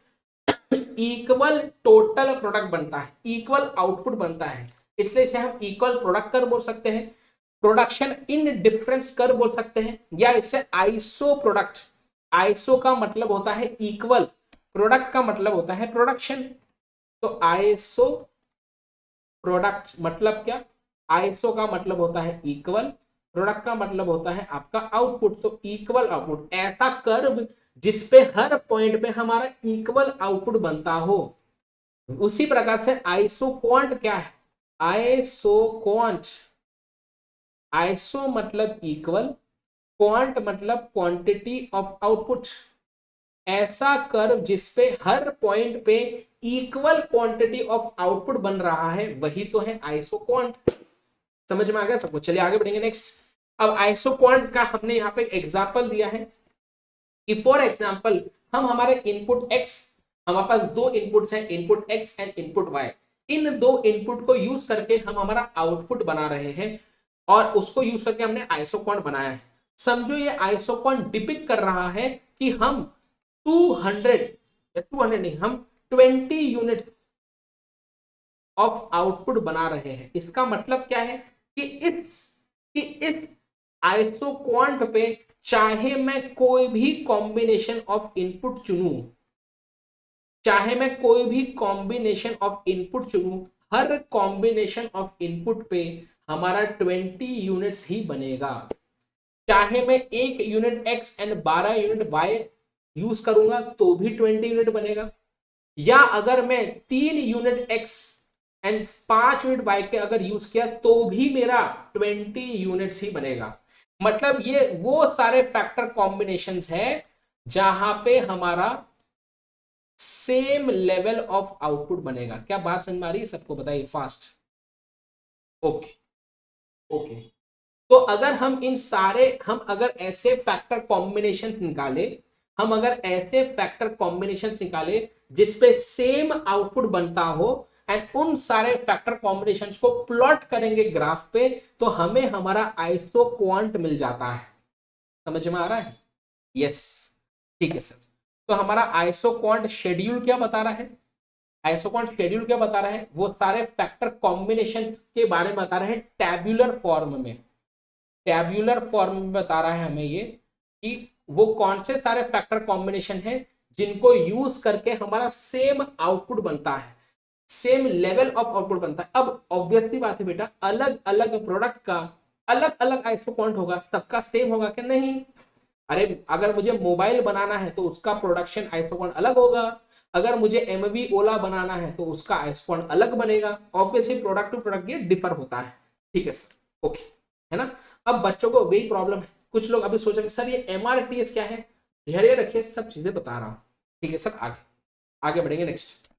इक्वल टोटल प्रोडक्ट बनता है, इक्वल आउटपुट बनता है, इसलिए इसे हम इक्वल प्रोडक्ट कर्व बोल सकते हैं, प्रोडक्शन इन डिफरेंस कर्व बोल सकते हैं, या इसे आइसो प्रोडक्ट, आइसो का मतलब होता है इक्वल, प्रोडक्ट का मतलब होता है प्रोडक्शन। तो आइसो प्रोडक्ट मतलब क्या? आइसो का मतलब होता है इक्वल, प्रोडक्ट का मतलब होता है आपका आउटपुट। तो इक्वल आउटपुट, ऐसा कर्व जिसपे हर पॉइंट पे हमारा इक्वल आउटपुट बनता हो। उसी प्रकार से आइसो क्वांट क्या है? आइसो क्वांट, आइसो मतलब इक्वल, क्वांट मतलब क्वांटिटी ऑफ आउटपुट। ऐसा कर्व जिसपे हर पॉइंट पे इक्वल क्वांटिटी ऑफ आउटपुट बन रहा है वही तो है आइसोक्वांट। समझ में आ गया सबको? चलिए आगे बढ़ेंगे नेक्स्ट। अब आइसोक्वांट का हमने यहाँ पे एग्जांपल दिया है कि फॉर एग्जांपल हम हमारे इनपुट x, हमारे पास दो इनपुट्स हैं, input x and input y, इन दो इनपुट को यूज करके हम हमारा आउटपुट बना रहे हैं और उसको यूज करके हमने आइसोक्वांट बनाया है। समझो ये आइसोक्वांट डिपिक्ट कर रहा है कि हम 200 नहीं, हम 20 यूनिट्स ऑफ आउटपुट बना रहे हैं। इसका मतलब क्या है कि इस आइसोक्वांट पे चाहे मैं कोई भी कॉम्बिनेशन ऑफ इनपुट चुनूं, चाहे मैं कोई भी कॉम्बिनेशन ऑफ इनपुट चुनूं, हर कॉम्बिनेशन ऑफ इनपुट पे हमारा 20 यूनिट्स ही बनेगा। चाहे मैं 1 unit x and 12 unit y use करूंगा तो भी 20 यूनिट बनेगा, या अगर मैं 3 unit x and 5 unit y के अगर यूज किया तो भी मेरा 20 यूनिट्स ही बनेगा। मतलब ये वो सारे फैक्टर कॉम्बिनेशंस है जहां पे हमारा सेम लेवल ऑफ आउटपुट बनेगा। क्या बात समझ में आ रही है सबको? बताइए फास्ट। Okay okay. तो अगर हम इन सारे हम अगर ऐसे फैक्टर कॉम्बिनेशंस निकाले, हम अगर ऐसे फैक्टर कॉम्बिनेशंस निकाले जिसपे सेम आउटपुट बनता हो एंड उन सारे फैक्टर कॉम्बिनेशंस को प्लॉट करेंगे ग्राफ पे, तो हमें हमारा आइसो क्वांट मिल जाता है। समझ में आ रहा है? यस, ठीक है सर। तो हमारा आइसो क्वांट शेड्यूल क्या बता रहा है? आइसो क्वांट शेड्यूल क्या बता रहा है? वो सारे फैक्टर कॉम्बिनेशन के बारे में बता रहे हैं टैब्यूलर फॉर्म में। टैब्यूलर फॉर्म में बता रहा है हमें ये कि वो कौन से सारे फैक्टर कॉम्बिनेशन है जिनको यूज करके हमारा सेम आउटपुट बनता है, सेम लेवल ऑफ आउटपुट बनता है। अब ऑब्वियसली बात है बेटा, अलग अलग प्रोडक्ट का अलग अलग आइसो क्वांट होगा, सबका सेम होगा क्या? नहीं। अरे अगर मुझे मोबाइल बनाना है तो उसका प्रोडक्शन आइसो क्वांट अलग होगा, अगर मुझे एमवी ओला बनाना है तो उसका आइसो क्वांट अलग बनेगा। ऑब्वियसली प्रोडक्ट टू प्रोडक्ट ये डिफर होता है। ठीक है सर, ओके, है ना? अब बच्चों को वही प्रॉब्लम है, कुछ लोग अभी सोचेंगे सर ये एमआरटीएस क्या है। धैर्य रखिए, सब चीजें बता रहा हूं। ठीक है सर, आगे आगे बढ़ेंगे नेक्स्ट।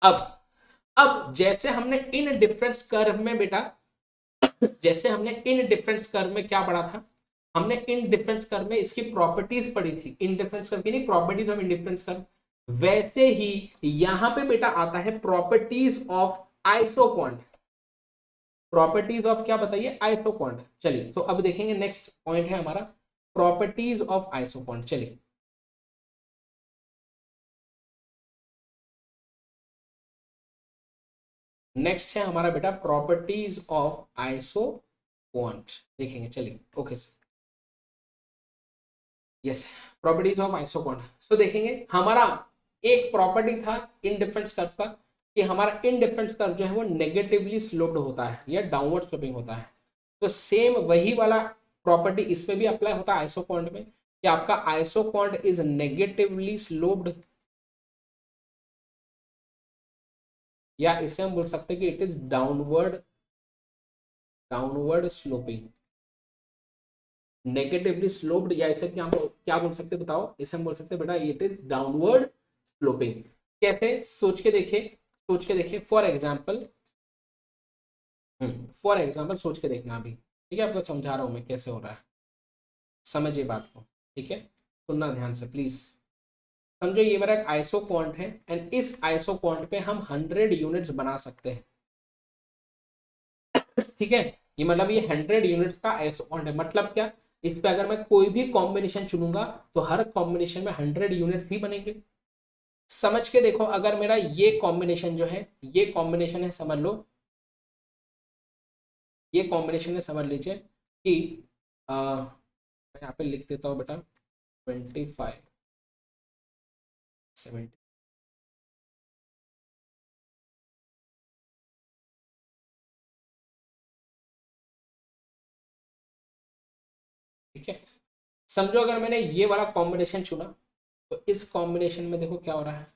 अब जैसे हमने इन डिफरेंस कर्व में बेटा, जैसे हमने इन डिफरेंस कर्व में क्या पढ़ा था, हमने इन डिफरेंस कर्व में इसकी प्रॉपर्टीज पढ़ी थी। इन डिफरेंस कर्व की नहीं, प्रॉपर्टीज ऑफ इंडिफरेंस कर्व। वैसे ही यहां पे बेटा आता है properties of isoquant. Properties of क्या बताइए? Isoquant. चलिए तो अब देखेंगे, नेक्स्ट पॉइंट है हमारा प्रॉपर्टीज ऑफ आइसो क्वांट। चलिए नेक्स्ट है हमारा बेटा प्रॉपर्टीज ऑफ आइसो क्वांट, देखेंगे। चलिए okay sir, yes, properties of isoquant. So देखेंगे हमारा एक प्रॉपर्टी था इन डिफरेंस कर्व का कि हमारा इन डिफरेंस कर्व जो है वो नेगेटिवली स्लोप्ड होता है या डाउनवर्ड स्लोपिंग होता है। तो सेम वही वाला प्रॉपर्टी इसमें भी अप्लाई होता है आइसो क्वांट में, कि आपका iso quant is negatively sloped, या इसे हम बोल सकते हैं कि it is downward downward sloping. Negatively sloped, या इसे क्या बोल सकते हैं बताओ? इसे हम बोल सकते हैं बेटा इट इज डाउनवर्ड स्लोपिंग। कैसे? सोच के देखिए, सोच के देखिए। फॉर एग्जाम्पल सोच के देखना अभी, ठीक है? आपको समझा रहा हूं मैं कैसे हो रहा है, समझिए बात को, ठीक है? सुनना ध्यान से प्लीज। समझो ये मेरा एक आइसो क्वांट है एंड इस आइसो क्वांट पे हम 100 यूनिट्स बना सकते हैं। ठीक है, ये मतलब ये 100 यूनिट्स का आइसो क्वांट है। मतलब क्या? इस पे अगर मैं कोई भी कॉम्बिनेशन चुनूंगा तो हर कॉम्बिनेशन में 100 यूनिट्स ही बनेंगे। समझ के देखो, अगर मेरा ये कॉम्बिनेशन जो है, ये कॉम्बिनेशन है, समझ लो ये कॉम्बिनेशन है, समझ लीजिए कि मैं यहाँ पे लिख देता हूँ बेटा 25 70। ठीक है, समझो अगर मैंने ये वाला कॉम्बिनेशन चुना तो इस कॉम्बिनेशन में देखो क्या हो रहा है,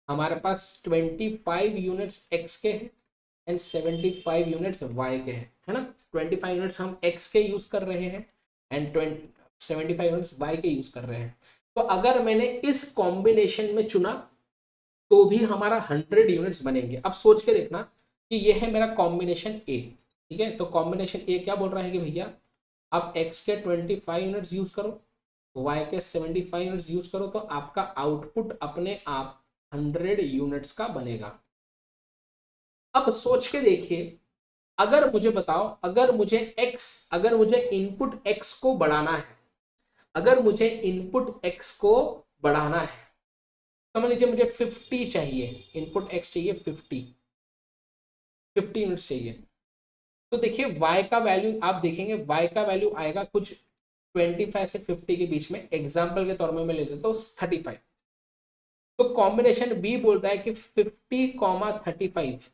हमारे पास 25 यूनिट्स एक्स के हैं एंड 75 यूनिट्स वाई के हैं, है ना? 25 यूनिट्स हम एक्स के यूज कर रहे हैं एंड 75 यूनिट्स वाई के यूज कर रहे हैं। तो अगर मैंने इस कॉम्बिनेशन में चुना तो भी हमारा 100 यूनिट्स बनेंगे। अब सोच के देखना कि ये है मेरा कॉम्बिनेशन ए। ठीक है, तो कॉम्बिनेशन ए क्या बोल रहा है कि भैया आप एक्स के 25 यूनिट्स यूज करो, वाई के 75 यूनिट्स यूज करो, तो आपका आउटपुट अपने आप 100 यूनिट्स का बनेगा। अब सोच के देखिए, अगर मुझे बताओ, अगर मुझे इनपुट x को बढ़ाना है, अगर मुझे इनपुट x को बढ़ाना है, समझ लीजिए मुझे 50 चाहिए, इनपुट x चाहिए 50 यूनिट्स चाहिए। तो देखिए y का वैल्यू आप देखेंगे, y का वैल्यू आएगा कुछ 25 से 50 के बीच में। एग्जाम्पल के तौर में मैं ले लेता हूँ 35। तो कॉम्बिनेशन बी बोलता है कि 50, 35।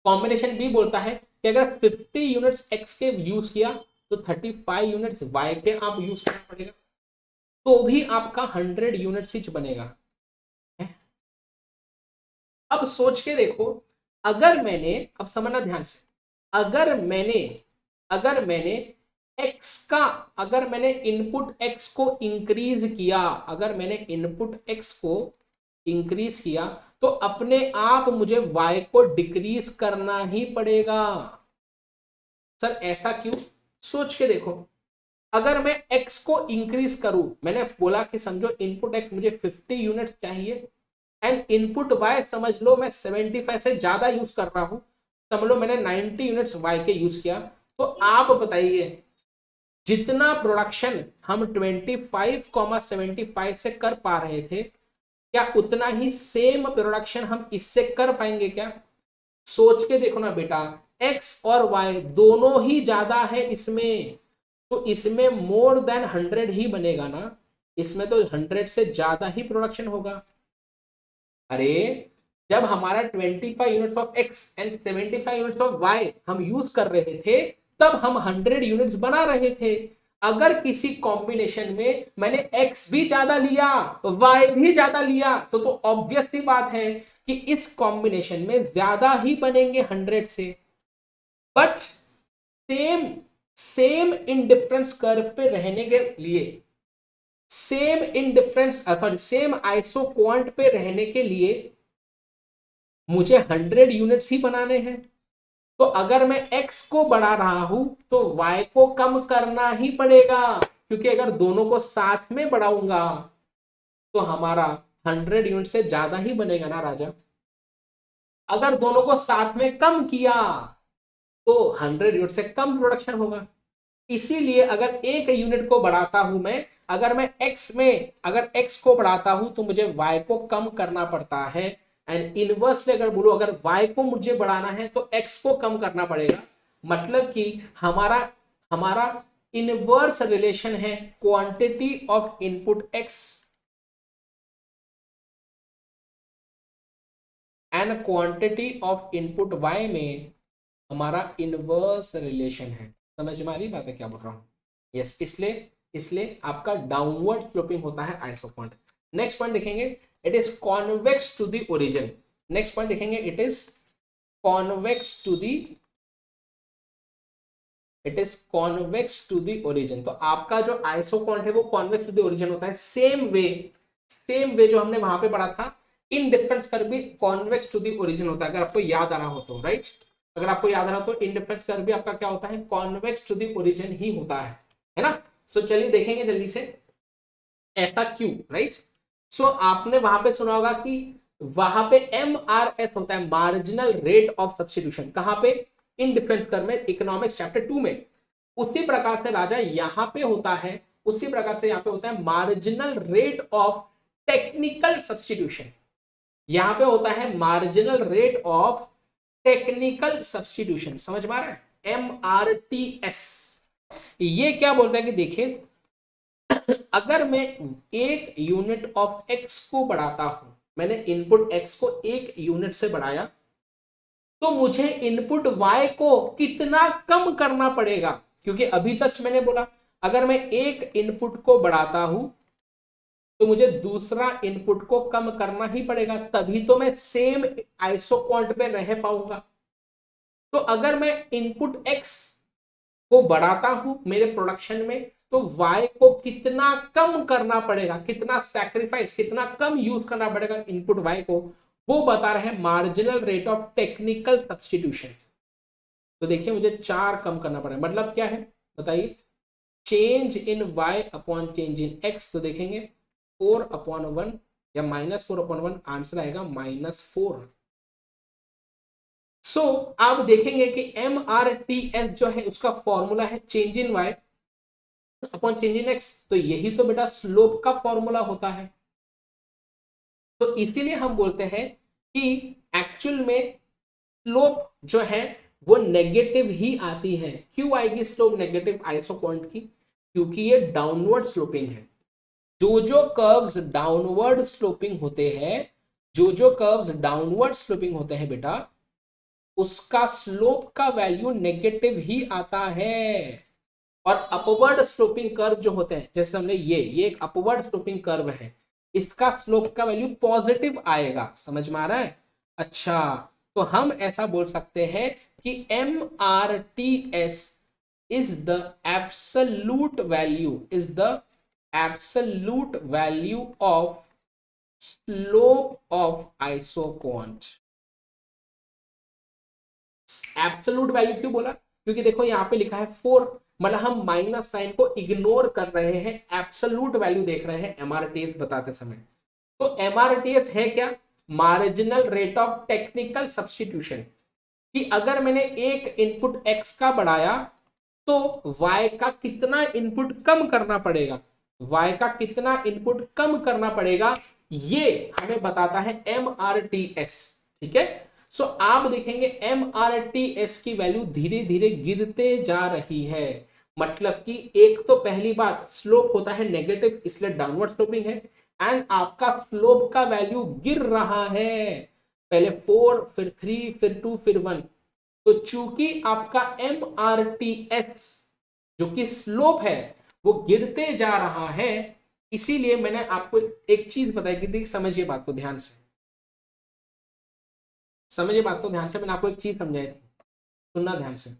कॉम्बिनेशन बी बोलता है कि अगर 50 यूनिट्स x के यूज किया तो 35 यूनिट्स y के आप यूज करना पड़ेगा, तो भी आपका 100 यूनिट्स ही बनेगा। अब सोच के देखो, अगर मैंने, अब समझना ध्यान से, अगर मैंने x का, अगर मैंने इनपुट x को इंक्रीज किया, अगर मैंने इनपुट x को इंक्रीज किया, तो अपने आप मुझे y को डिक्रीज करना ही पड़ेगा। सर ऐसा क्यों? सोच के देखो, अगर मैं x को इंक्रीज करूं, मैंने बोला कि समझो इनपुट x मुझे 50 यूनिट चाहिए एंड इनपुट y समझ लो मैं 75 से ज्यादा यूज कर रहा हूं, समझ लो मैंने 90 यूनिट्स y के यूज किया, तो आप बताइए जितना प्रोडक्शन हम 25,75 से कर पा रहे थे, क्या उतना ही सेम प्रोडक्शन हम इससे कर पाएंगे क्या? सोच के देखो ना बेटा, x और y दोनों ही ज्यादा है इसमें, तो इसमें मोर देन 100 ही बनेगा ना, इसमें तो 100 से ज्यादा ही प्रोडक्शन होगा। अरे जब हमारा 25 units of x and 75 units of y हम यूज कर रहे थे, तब हम 100 यूनिट्स बना रहे थे। अगर किसी कॉम्बिनेशन में मैंने x भी ज्यादा लिया, y भी ज्यादा लिया, तो ऑब्वियस सी बात है कि इस कॉम्बिनेशन में ज्यादा ही बनेंगे 100 से। But same in difference curve पे रहने के लिए, सेम आइसो क्वांट पे रहने के लिए मुझे 100 यूनिट्स ही बनाने हैं। तो अगर मैं x को बढ़ा रहा हूं तो y को कम करना ही पड़ेगा, क्योंकि अगर दोनों को साथ में बढ़ाऊंगा तो हमारा 100 यूनिट से ज्यादा ही बनेगा ना राजा। अगर दोनों को साथ में कम किया तो 100 यूनिट से कम प्रोडक्शन होगा। इसीलिए अगर एक यूनिट को बढ़ाता हूं मैं, अगर मैं x को बढ़ाता हूं तो मुझे y को कम करना पड़ता है, एंड इनवर्सली अगर बोलो अगर y को मुझे बढ़ाना है तो x को कम करना पड़ेगा। मतलब कि हमारा इनवर्स रिलेशन है quantity of input x and quantity of input y में हमारा इनवर्स रिलेशन है। समझ में आ रही बात है क्या बोल रहा हूं? यस, इसलिए आपका डाउनवर्ड स्लोपिंग होता है आइसोक्वांट। नेक्स्ट पॉइंट देखेंगे, it is convex to the origin. Next point देखेंगे, it is convex to the origin. तो आपका जो आइसोक्वांट है वो कॉन्वेक्स टू द ओरिजिन होता है। सेम वे जो हमने वहां पे पढ़ा था, इन डिफरेंस कर भी कॉन्वेक्स टू द ओरिजिन होता है, अगर आपको याद आ रहा हो तो, राइट? अगर आपको याद आ रहा हो तो इंडिफरेंस कर्व भी आपका क्या होता है? कॉन्वेक्स टू द ओरिजिन ही होता है ना? सो चलिए देखेंगे जल्दी से ऐसा क्यों, राइट? सो आपने वहां पे सुना होगा कि वहां पे MRS होता है, मार्जिनल रेट ऑफ सब्स्टिट्यूशन। कहां पे? इन डिफरेंस कर्व में, इकोनॉमिक्स चैप्टर 2 में। उसी प्रकार से राजा यहां पे होता है, उसी प्रकार से यहां पे होता है marginal rate of technical substitution. यहां पे होता है marginal rate of technical substitution. समझ में आ रहा है? MRTS। ये क्या बोलता है कि देखिए, अगर मैं एक यूनिट ऑफ x को बढ़ाता हूं, मैंने इनपुट x को एक यूनिट से बढ़ाया, तो मुझे इनपुट y को कितना कम करना पड़ेगा? क्योंकि अभी जस्ट मैंने बोला अगर मैं एक इनपुट को बढ़ाता हूं तो मुझे दूसरा इनपुट को कम करना ही पड़ेगा, तभी तो मैं सेम आइसोक्वांट पे रह पाऊंगा। तो अगर मैं इनपुट x को बढ़ाता हूं मेरे प्रोडक्शन में, तो y को कितना कम करना पड़ेगा, कितना सैक्रिफाइस, कितना कम यूज करना पड़ेगा इनपुट y को, वो बता रहे हैं marginal rate of technical substitution. तो देखिए मुझे 4 कम करना पड़ेगा, मतलब क्या है बताइए? Change in y upon change in x। तो देखेंगे 4/1 या -4/1, आंसर आएगा -4। सो आप देखेंगे कि MRTS जो है उसका फॉर्मूला है change in y upon change in x। तो यही तो बेटा स्लोप का फॉर्मूला होता है। तो इसीलिए हम बोलते हैं कि एक्चुअल में स्लोप जो है वो नेगेटिव ही आती है। क्यों आएगी स्लोप नेगेटिव आइसोक्वांट की? क्योंकि ये डाउनवर्ड स्लोपिंग है। जो कर्व्स डाउनवर्ड स्लोपिंग होते हैं, जो कर्व्स डाउनवर्ड स्लोपिंग होते हैं बेटा, उसका स्लोप का वैल्यू नेगेटिव ही आता है। और अपवर्ड स्लोपिंग कर्व जो होते हैं, जैसे हमने ये एक अपवर्ड स्लोपिंग कर्व है, इसका स्लोप का वैल्यू पॉजिटिव आएगा। समझ में आ रहा है? अच्छा, तो हम ऐसा बोल सकते हैं कि MRTS is the absolute value of slope of isoquant। Absolute value क्यों बोला? क्योंकि देखो यहाँ पे लिखा है 4, मतलब हम माइनस साइन को इग्नोर कर रहे हैं, एब्सोल्यूट वैल्यू देख रहे हैं एमआरटीएस बताते समय। तो एमआरटीएस है क्या? Marginal rate of technical substitution. कि अगर मैंने एक इनपुट x का बढ़ाया तो y का कितना इनपुट कम करना पड़ेगा, y का कितना इनपुट कम करना पड़ेगा, ये हमें बताता है MRTS। ठीक है, सो आप देखेंगे MRTS की वैल्यू धीरे धीरे गिरते जा रही है। मतलब कि एक तो पहली बात, स्लोप होता है नेगेटिव, इसलिए डाउनवर्ड स्लोपिंग है, एंड आपका स्लोप का वैल्यू गिर रहा है, पहले 4 फिर 3 फिर 2 फिर 1। तो चूंकि आपका MRTS जो कि स्लोप है वो गिरते जा रहा है, इसीलिए मैंने आपको एक चीज बताई कि देखिए, समझिए बात को ध्यान से, समझिए बात को ध्यान से। मैंने आपको एक चीज समझाई थी, सुनना ध्यान से।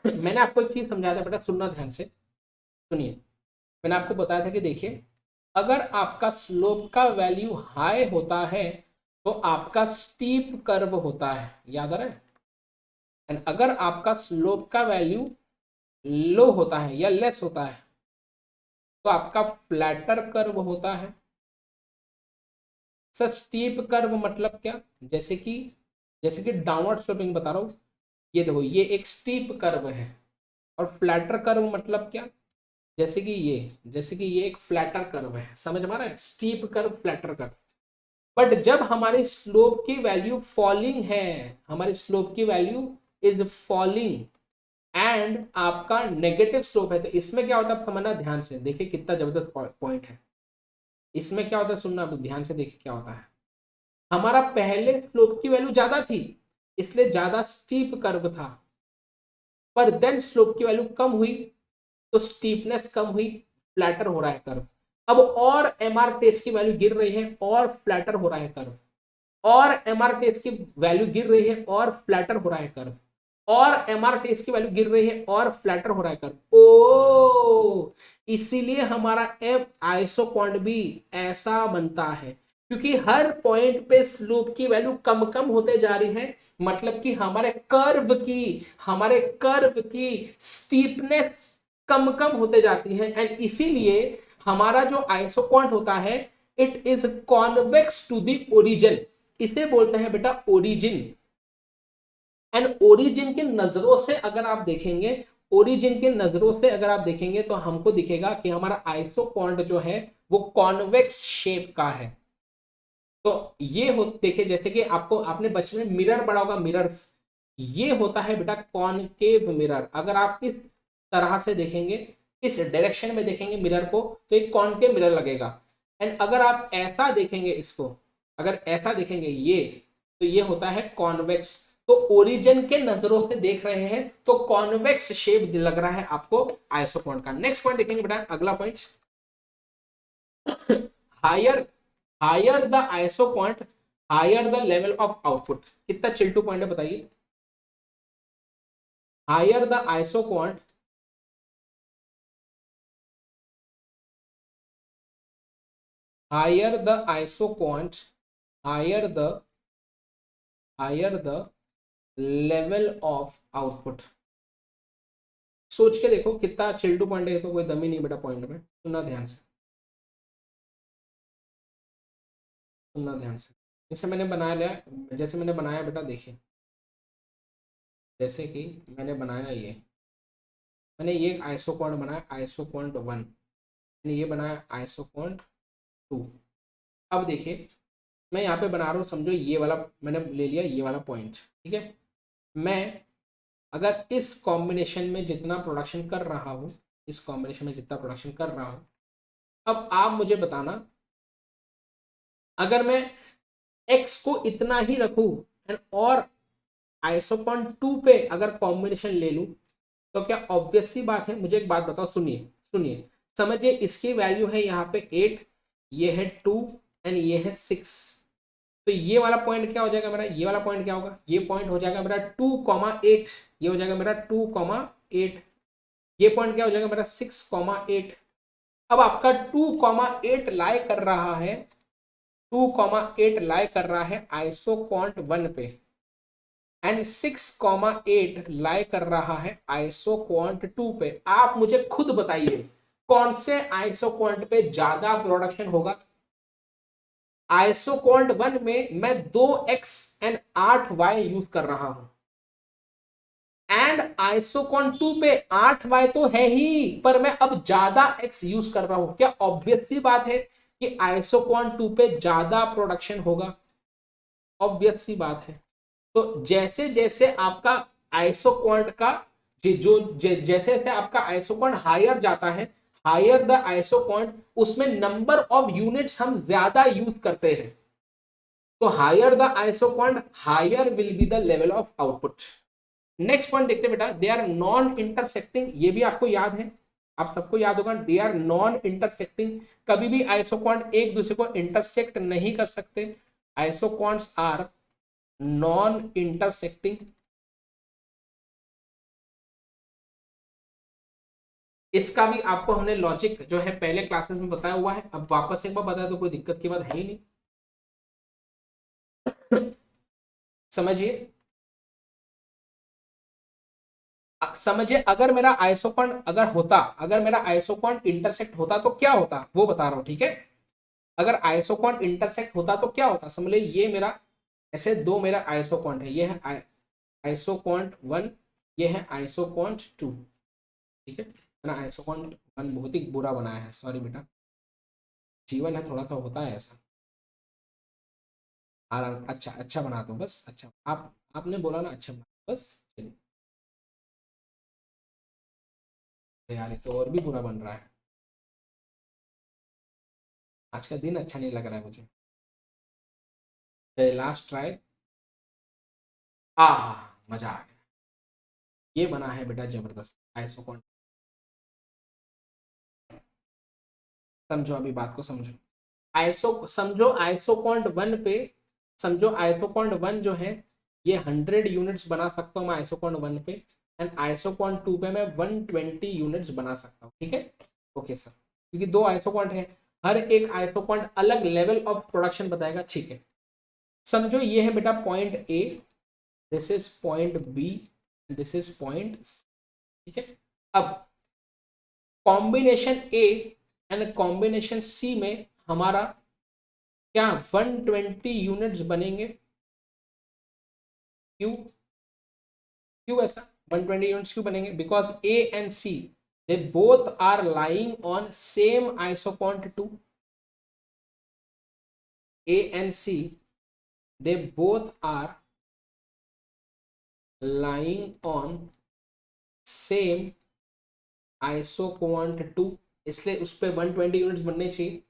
मैंने आपको एक चीज समझाया था बेटा, सुनना ध्यान से, सुनिए। मैंने आपको बताया था कि देखिए, अगर आपका स्लोप का वैल्यू हाई होता है तो आपका स्टीप कर्व होता है, याद आ रहा है? एंड अगर आपका स्लोप का वैल्यू लो होता है या लेस होता है तो आपका फ्लैटर कर्व होता है। सर स्टीप कर्व मतलब क्या? जैसे कि डाउनवर्ड स्लोपिंग बता रहा हूं, ये देखो ये एक स्टीप कर्व है। और फ्लैटर कर्व मतलब क्या? जैसे कि ये एक फ्लैटर कर्व है। समझ में आ रहा है? Steep curve, flatter curve. But जब हमारी स्लोप की वैल्यू फॉलिंग है, हमारी स्लोप की वैल्यू इज फॉलिंग एंड आपका नेगेटिव स्लोप है, तो इसमें क्या होता है? आप समझना ध्यान से, देखिए कितना जबरदस्त पॉइंट है। इसमें क्या होता है, सुनना ध्यान से, देखिए क्या होता है। हमारा पहले स्लोप की वैल्यू ज्यादा थी, इसलिए ज्यादा स्टीप कर्व था, पर देन स्लोप की वैल्यू कम हुई तो स्टीपनेस कम हुई, फ्लैटर हो रहा है कर्व। अब और MRTS की वैल्यू गिर रही है और फ्लैटर हो रहा है कर्व, और MRTS की वैल्यू गिर रही है और फ्लैटर हो रहा है कर्व, और MRTS की वैल्यू गिर रही है और फ्लैटर हो रहा है कर्व। ओ, इसीलिए हमारा एम आइसोक्वांट भी ऐसा बनता है, क्योंकि हर पॉइंट पे स्लोप की वैल्यू कम कम होते जा रही है। मतलब कि हमारे कर्व की स्टीपनेस कम कम होते जाती है, एंड इसीलिए हमारा जो आइसोक्वांट होता है, it is convex to the origin. इसे बोलते हैं बेटा ओरिजिन। एंड ओरिजिन की नजरों से अगर आप देखेंगे, तो हमको दिखेगा कि हमारा आइसोक्वांट जो है वो कॉन्वेक्स शेप का है। तो ये हो, देखिए जैसे कि आपने बचपन में मिरर पढ़ा होगा, मिरर्स, ये होता है बेटा कॉनकेव मिरर। अगर आप इस तरह से देखेंगे, इस डायरेक्शन में देखेंगे मिरर को, तो एक कॉनकेव मिरर लगेगा। एंड अगर आप ऐसा देखेंगे इसको, अगर ऐसा देखेंगे ये, तो ये होता है कॉन्वेक्स। तो ओरिजिन के नजरों से देख रहे हैं तो कॉन्वेक्स शेप लग रहा है आपको आइसोक्वांट का। नेक्स्ट पॉइंट देखेंगे बेटा, अगला point, higher higher the isoquant higher the level of output. कितना चिल्टू पॉइंट है बताइए? Higher the isoquant higher the isoquant higher the level of output. सोच के देखो कितना चिल्टू पॉइंट है, तो कोई दमी नहीं बेटा पॉइंट में। सुनना ध्यान से, सुनना ध्यान से। जैसे मैंने बना लिया, जैसे मैंने बनाया बेटा, देखिए जैसे कि मैंने बनाया मैंने ये एक आइसोक्वांट बनाया, आइसोक्वांट 1, मैंने ये बनाया आइसोक्वांट 2। अब देखिए मैं यहाँ पे बना रहा हूँ, समझो ये वाला मैंने ले लिया, ये वाला पॉइंट, ठीक है। मैं अगर इस कॉम्बिनेशन में जितना प्रोडक्शन कर रहा हूँ, अब आप मुझे बताना, अगर मैं x को इतना ही रखूँ एंड और आइसोकॉन 2 पे अगर कॉम्बिनेशन ले लूं तो क्या ऑब्वियस सी बात है, मुझे एक बात बताओ, सुनिए सुनिए समझिए, इसकी वैल्यू है यहाँ पे 8, ये है 2 एंड ये है 6। तो ये वाला पॉइंट क्या हो जाएगा मेरा, ये वाला पॉइंट क्या होगा, ये पॉइंट हो जाएगा मेरा 2,8, ये हो जाएगा मेरा 2,8, ये पॉइंट क्या हो जाएगा मेरा 6,8। अब आपका 2,8 लाई कर रहा है, 2,8 लाई कर रहा है आइसोक्वांट 1 पे एंड 6,8 लाई कर रहा है आइसोक्वांट 2 पे। आप मुझे खुद बताइए कौन से आइसोक्वांट पे ज्यादा प्रोडक्शन होगा। आइसोक्वांट 1 में मैं 2x एंड 8y यूज कर रहा हूं एंड आइसोक्वांट 2 पे 8y तो है ही, पर मैं अब ज्यादा x यूज कर रहा हूं। क्या ऑब्वियस सी बात है कि आइसोक्वांट 2 पे ज्यादा प्रोडक्शन होगा, ऑब्वियस सी बात है। तो जैसे जैसे आपका आइसोक्वांट का जैसे जैसे आपका आइसोक्वांट हायर जाता है, हायर द आइसोक्वांट, उसमें नंबर ऑफ यूनिट्स हम ज्यादा यूज करते हैं। तो higher the isoquant higher will be the level of output. Next point देखते हैं बेटा, दे आर नॉन इंटरसेक्टिंग, ये भी आपको याद है, आप सबको याद होगा, दे आर नॉन इंटरसेक्टिंग। कभी भी आइसोक्वांट एक दूसरे को इंटरसेक्ट नहीं कर सकते। आइसोक्वांट्स आर नॉन इंटरसेक्टिंग। इसका भी आपको हमने लॉजिक जो है पहले क्लासेस में बताया हुआ है, अब वापस एक बार बताया तो कोई दिक्कत की बात है ही नहीं। समझिए समझिए, अगर मेरा आइसोक्वांट अगर मेरा आइसोक्वांट इंटरसेक्ट होता तो क्या होता, वो बता रहा हूं, ठीक है। अगर आइसोक्वांट इंटरसेक्ट होता तो क्या होता, समझ लीजिए ये मेरा ऐसे दो मेरा आइसोक्वांट है, ये है आइसोक्वांट 1, ये है आइसोक्वांट 2, ठीक है ना। आइसोक्वांट 1 बहुत ही बुरा बनाया है, सॉरी बेटा, जीवन है थोड़ा सा होता है ऐसा। आराम, अच्छा अच्छा बना दो बस, अच्छा आपने बोला ना, अच्छा बना बस, चलिए। यार ये तो और भी बुरा बन रहा है, आज का दिन अच्छा नहीं लग रहा है मुझे। लास्ट ट्राई, मजा आ गया, ये बना है बेटा जबरदस्त आइसोक्वांट। समझो अभी बात को समझो, समझो आइसोक्वांट 1 पे, समझो आइसोक्वांट 1 जो है ये 100 यूनिट्स बना सकता हूँ मैं आइसोक्वांट 1 पे, एंड आइसोक्वांट 2 पे मैं 120 यूनिट्स बना सकता हूँ, ठीक है। ओके सर, क्योंकि दो आइसोक्वांट है, हर एक आइसोक्वांट अलग लेवल ऑफ प्रोडक्शन बताएगा, ठीक है। समझो ये है बेटा point A, this is point B, this is point, ठीक है। अब combination A and combination C में हमारा क्या 120 यूनिट्स बनेंगे, क्यों क्यों ऐसा 120 यूनिट्स क्यों बनेंगे, because A and C they both are lying on same isoquant 2, A and C they both are lying on same isoquant 2, इसलिए उस पर 120 यूनिट्स बनने चाहिए।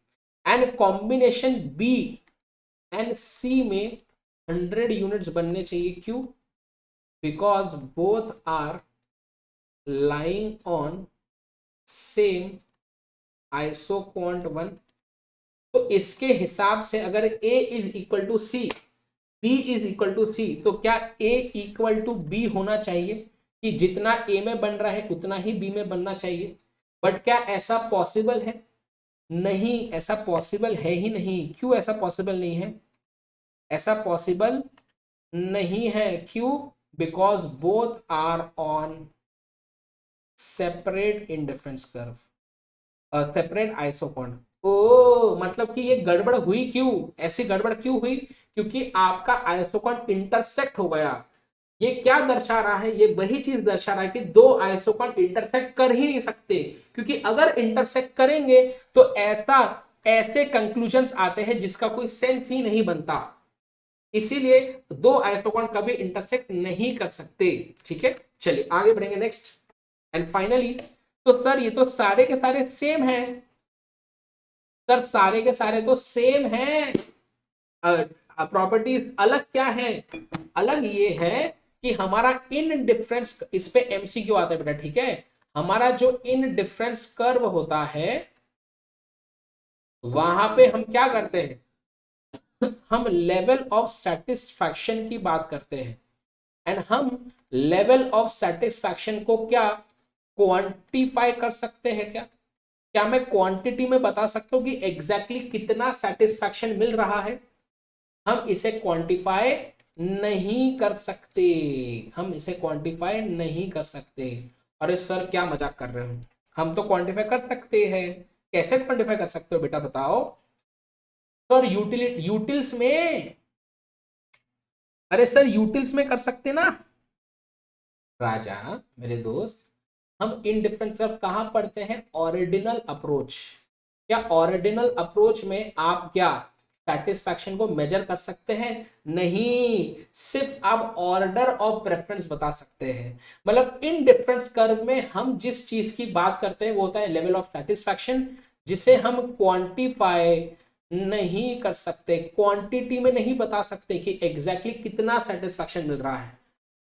And combination B and C में 100 यूनिट्स बनने चाहिए, क्यों, because both are lying on same isoquant 1। तो इसके हिसाब से अगर A is equal to C, B is equal to C, तो क्या A इक्वल टू B होना चाहिए, कि जितना A में बन रहा है उतना ही B में बनना चाहिए। बट क्या ऐसा पॉसिबल है, नहीं, ऐसा पॉसिबल है ही नहीं। क्यों ऐसा पॉसिबल नहीं है, ऐसा पॉसिबल नहीं है, क्यों, because both are on separate indifference curve, separate isoquant. Oh मतलब कि ये गड़बड़ हुई क्यों, ऐसी गड़बड़ क्यों हुई, क्योंकि आपका आइसोक्वांट इंटरसेक्ट हो गया। ये क्या दर्शा रहा है, ये वही चीज दर्शा रहा है कि दो आइसोक्वांट इंटरसेक्ट कर ही नहीं सकते, क्योंकि अगर इंटरसेक्ट करेंगे तो ऐसे कंक्लूजन्स आते हैं जिसका कोई सेंस ही नहीं बनता। इसीलिए दो आइसोक्वांट कभी इंटरसेक्ट नहीं कर सकते, ठीक है। चलिए आगे बढ़ेंगे नेक्स्ट एंड फाइनली। तो सर ये तो सारे के सारे सेम हैं, सर सारे के सारे तो सेम हैं, प्रॉपर्टीज अलग क्या है, अलग ये है कि हमारा इन डिफरेंस, इस पे एमसीक्यू आता है बेटा, ठीक है। हमारा जो इन डिफरेंस कर्व होता है वहां पे हम क्या करते हैं, हम लेवल ऑफ सेटिस्फैक्शन की बात करते हैं। एंड हम लेवल ऑफ सेटिस्फैक्शन को क्या क्वांटिफाई कर सकते हैं क्या? क्या मैं क्वांटिटी में बता सकता हूं कि एग्जैक्टली कितना सेटिस्फैक्शन मिल रहा है? हम इसे क्वांटिफाई नहीं कर सकते, हम इसे क्वांटिफाई नहीं कर सकते। अरे सर क्या मजाक कर रहे हो, हम तो क्वांटिफाई कर सकते हैं। कैसे क्वांटिफाई कर सकते हो बेटा बताओ? सर यूटिल्स में, अरे सर यूटिल्स में कर सकते ना राजा मेरे दोस्त। हम इन डिफरेंस कर्व कहां पढ़ते हैं? Ordinal approach. क्या ऑर्डिनल अप्रोच में आप क्या सेटिस्फैक्शन को मेजर कर सकते हैं? नहीं, सिर्फ आप ऑर्डर ऑफ प्रेफरेंस बता सकते हैं। मतलब इन डिफरेंस कर्व में हम जिस चीज की बात करते हैं वो होता है लेवल ऑफ सेटिस्फैक्शन, जिसे हम क्वांटिफाई नहीं कर सकते, क्वांटिटी में नहीं बता सकते कि एग्जैक्टली कितना सेटिस्फैक्शन मिल रहा है।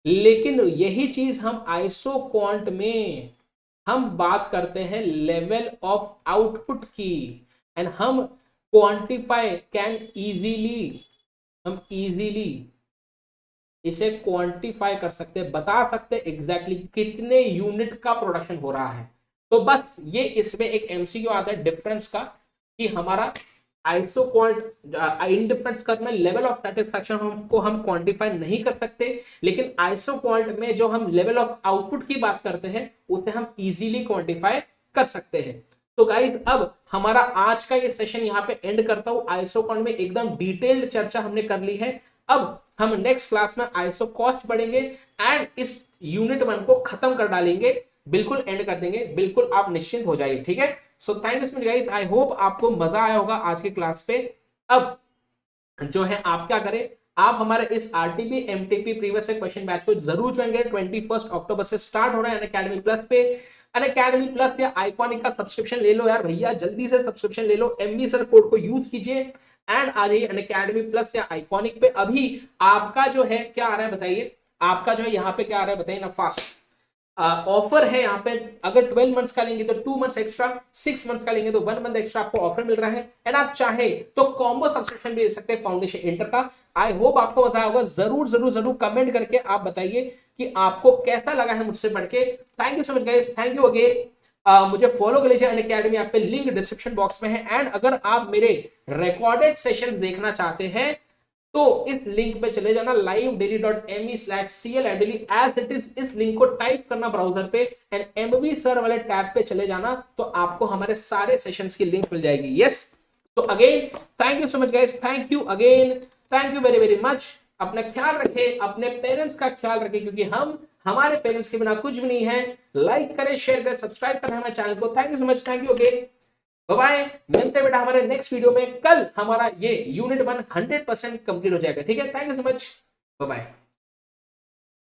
लेकिन यही चीज हम आइसो क्वांट में हम बात करते हैं लेवल ऑफ आउटपुट की। एंड हम क्वांटिफाई कैन इजीली, हम इजीली इसे क्वांटिफाई कर सकते हैं, बता सकते हैं एग्जैक्टली कितने यूनिट का प्रोडक्शन हो रहा है। तो बस ये इसमें एक एमसीक्यू आता है डिफरेंस का कि हमारा iso quant in difference curve में लेवल ऑफ सेटिस्फैक्शन हमको हम क्वांटिफाई नहीं कर सकते, लेकिन आइसो क्वांट में जो हम लेवल ऑफ आउटपुट की बात करते हैं उसे हम इजीली क्वांटिफाई कर सकते हैं। तो गाइज अब हमारा आज का ये सेशन यहाँ पे एंड करता हूं। आइसो क्वांट में एकदम डिटेल्ड चर्चा हमने कर ली है। अब हम नेक्स्ट क्लास में आइसो कॉस्ट पढ़ेंगे एंड इस यूनिट 1 को खत्म कर डालेंगे, बिल्कुल एंड कर देंगे, बिल्कुल आप निश्चिंत हो जाइए, ठीक है। So thank you so much guys, I hope आपको मजा आया होगा आज की क्लास पे। अब जो है आप क्या करें, आप हमारे इस RTP MTP previous question batch को जरूर ज्वाइन करें। 21 अक्टूबर से स्टार्ट हो रहा है अनअकैडमी प्लस पे। अनअकैडमी प्लस या आइकॉनिक का सब्सक्रिप्शन ले लो यार भैया, जल्दी से सब्सक्रिप्शन ले लो, एमवी सर कोड को यूज कीजिए एंड आ जाइए अनअकैडमी प्लस या आइकॉनिक पे। अभी आपका जो है क्या आ रहा है बताइए, आपका जो है यहाँ पे क्या आ रहा है बताइए ना फास्ट ऑफर है यहाँ पे। अगर 12 मंथ्स का लेंगे तो 2 मंथ्स एक्स्ट्रा, 6 मंथ्स का लेंगे तो 1 मंथ एक्स्ट्रा आपको ऑफर मिल रहा है। एंड आप चाहे तो कॉम्बो सब्सक्रिप्शन भी ले सकते हैं फाउंडेशन इंटर का। आई होप आपको मजा आया होगा। जरूर जरूर जरूर कमेंट करके आप बताइए कि आपको कैसा लगा है मुझसे पढ़ के। Thank you so much guys, thank you again. मुझे फॉलो कर लीजिए अनअकैडमी, यहाँ पे लिंक डिस्क्रिप्शन बॉक्स में है। एंड अगर आप मेरे रिकॉर्डेड सेशन देखना चाहते हैं तो इस लिंक पे चले जाना livedaily.me/cl एज इट इज। इस लिंक को टाइप करना ब्राउजर पे एंड एमवी सर वाले टैब पे चले जाना, तो आपको हमारे सारे सेशंस की लिंक मिल जाएगी। यस, तो again thank you so much guys, thank you again, thank you very very much. अपना ख्याल रखें, अपने पेरेंट्स का ख्याल रखें, क्योंकि हम हमारे पेरेंट्स के बिना कुछ भी नहीं है। लाइक करें, शेयर करें, सब्सक्राइब करें हमारे चैनल को। Thank you so much, thank you again, bye. मिलते हैं बेटा हमारे नेक्स्ट वीडियो में। कल हमारा ये यूनिट 1 100% कंप्लीट हो जाएगा, ठीक है। Thank you so much, bye.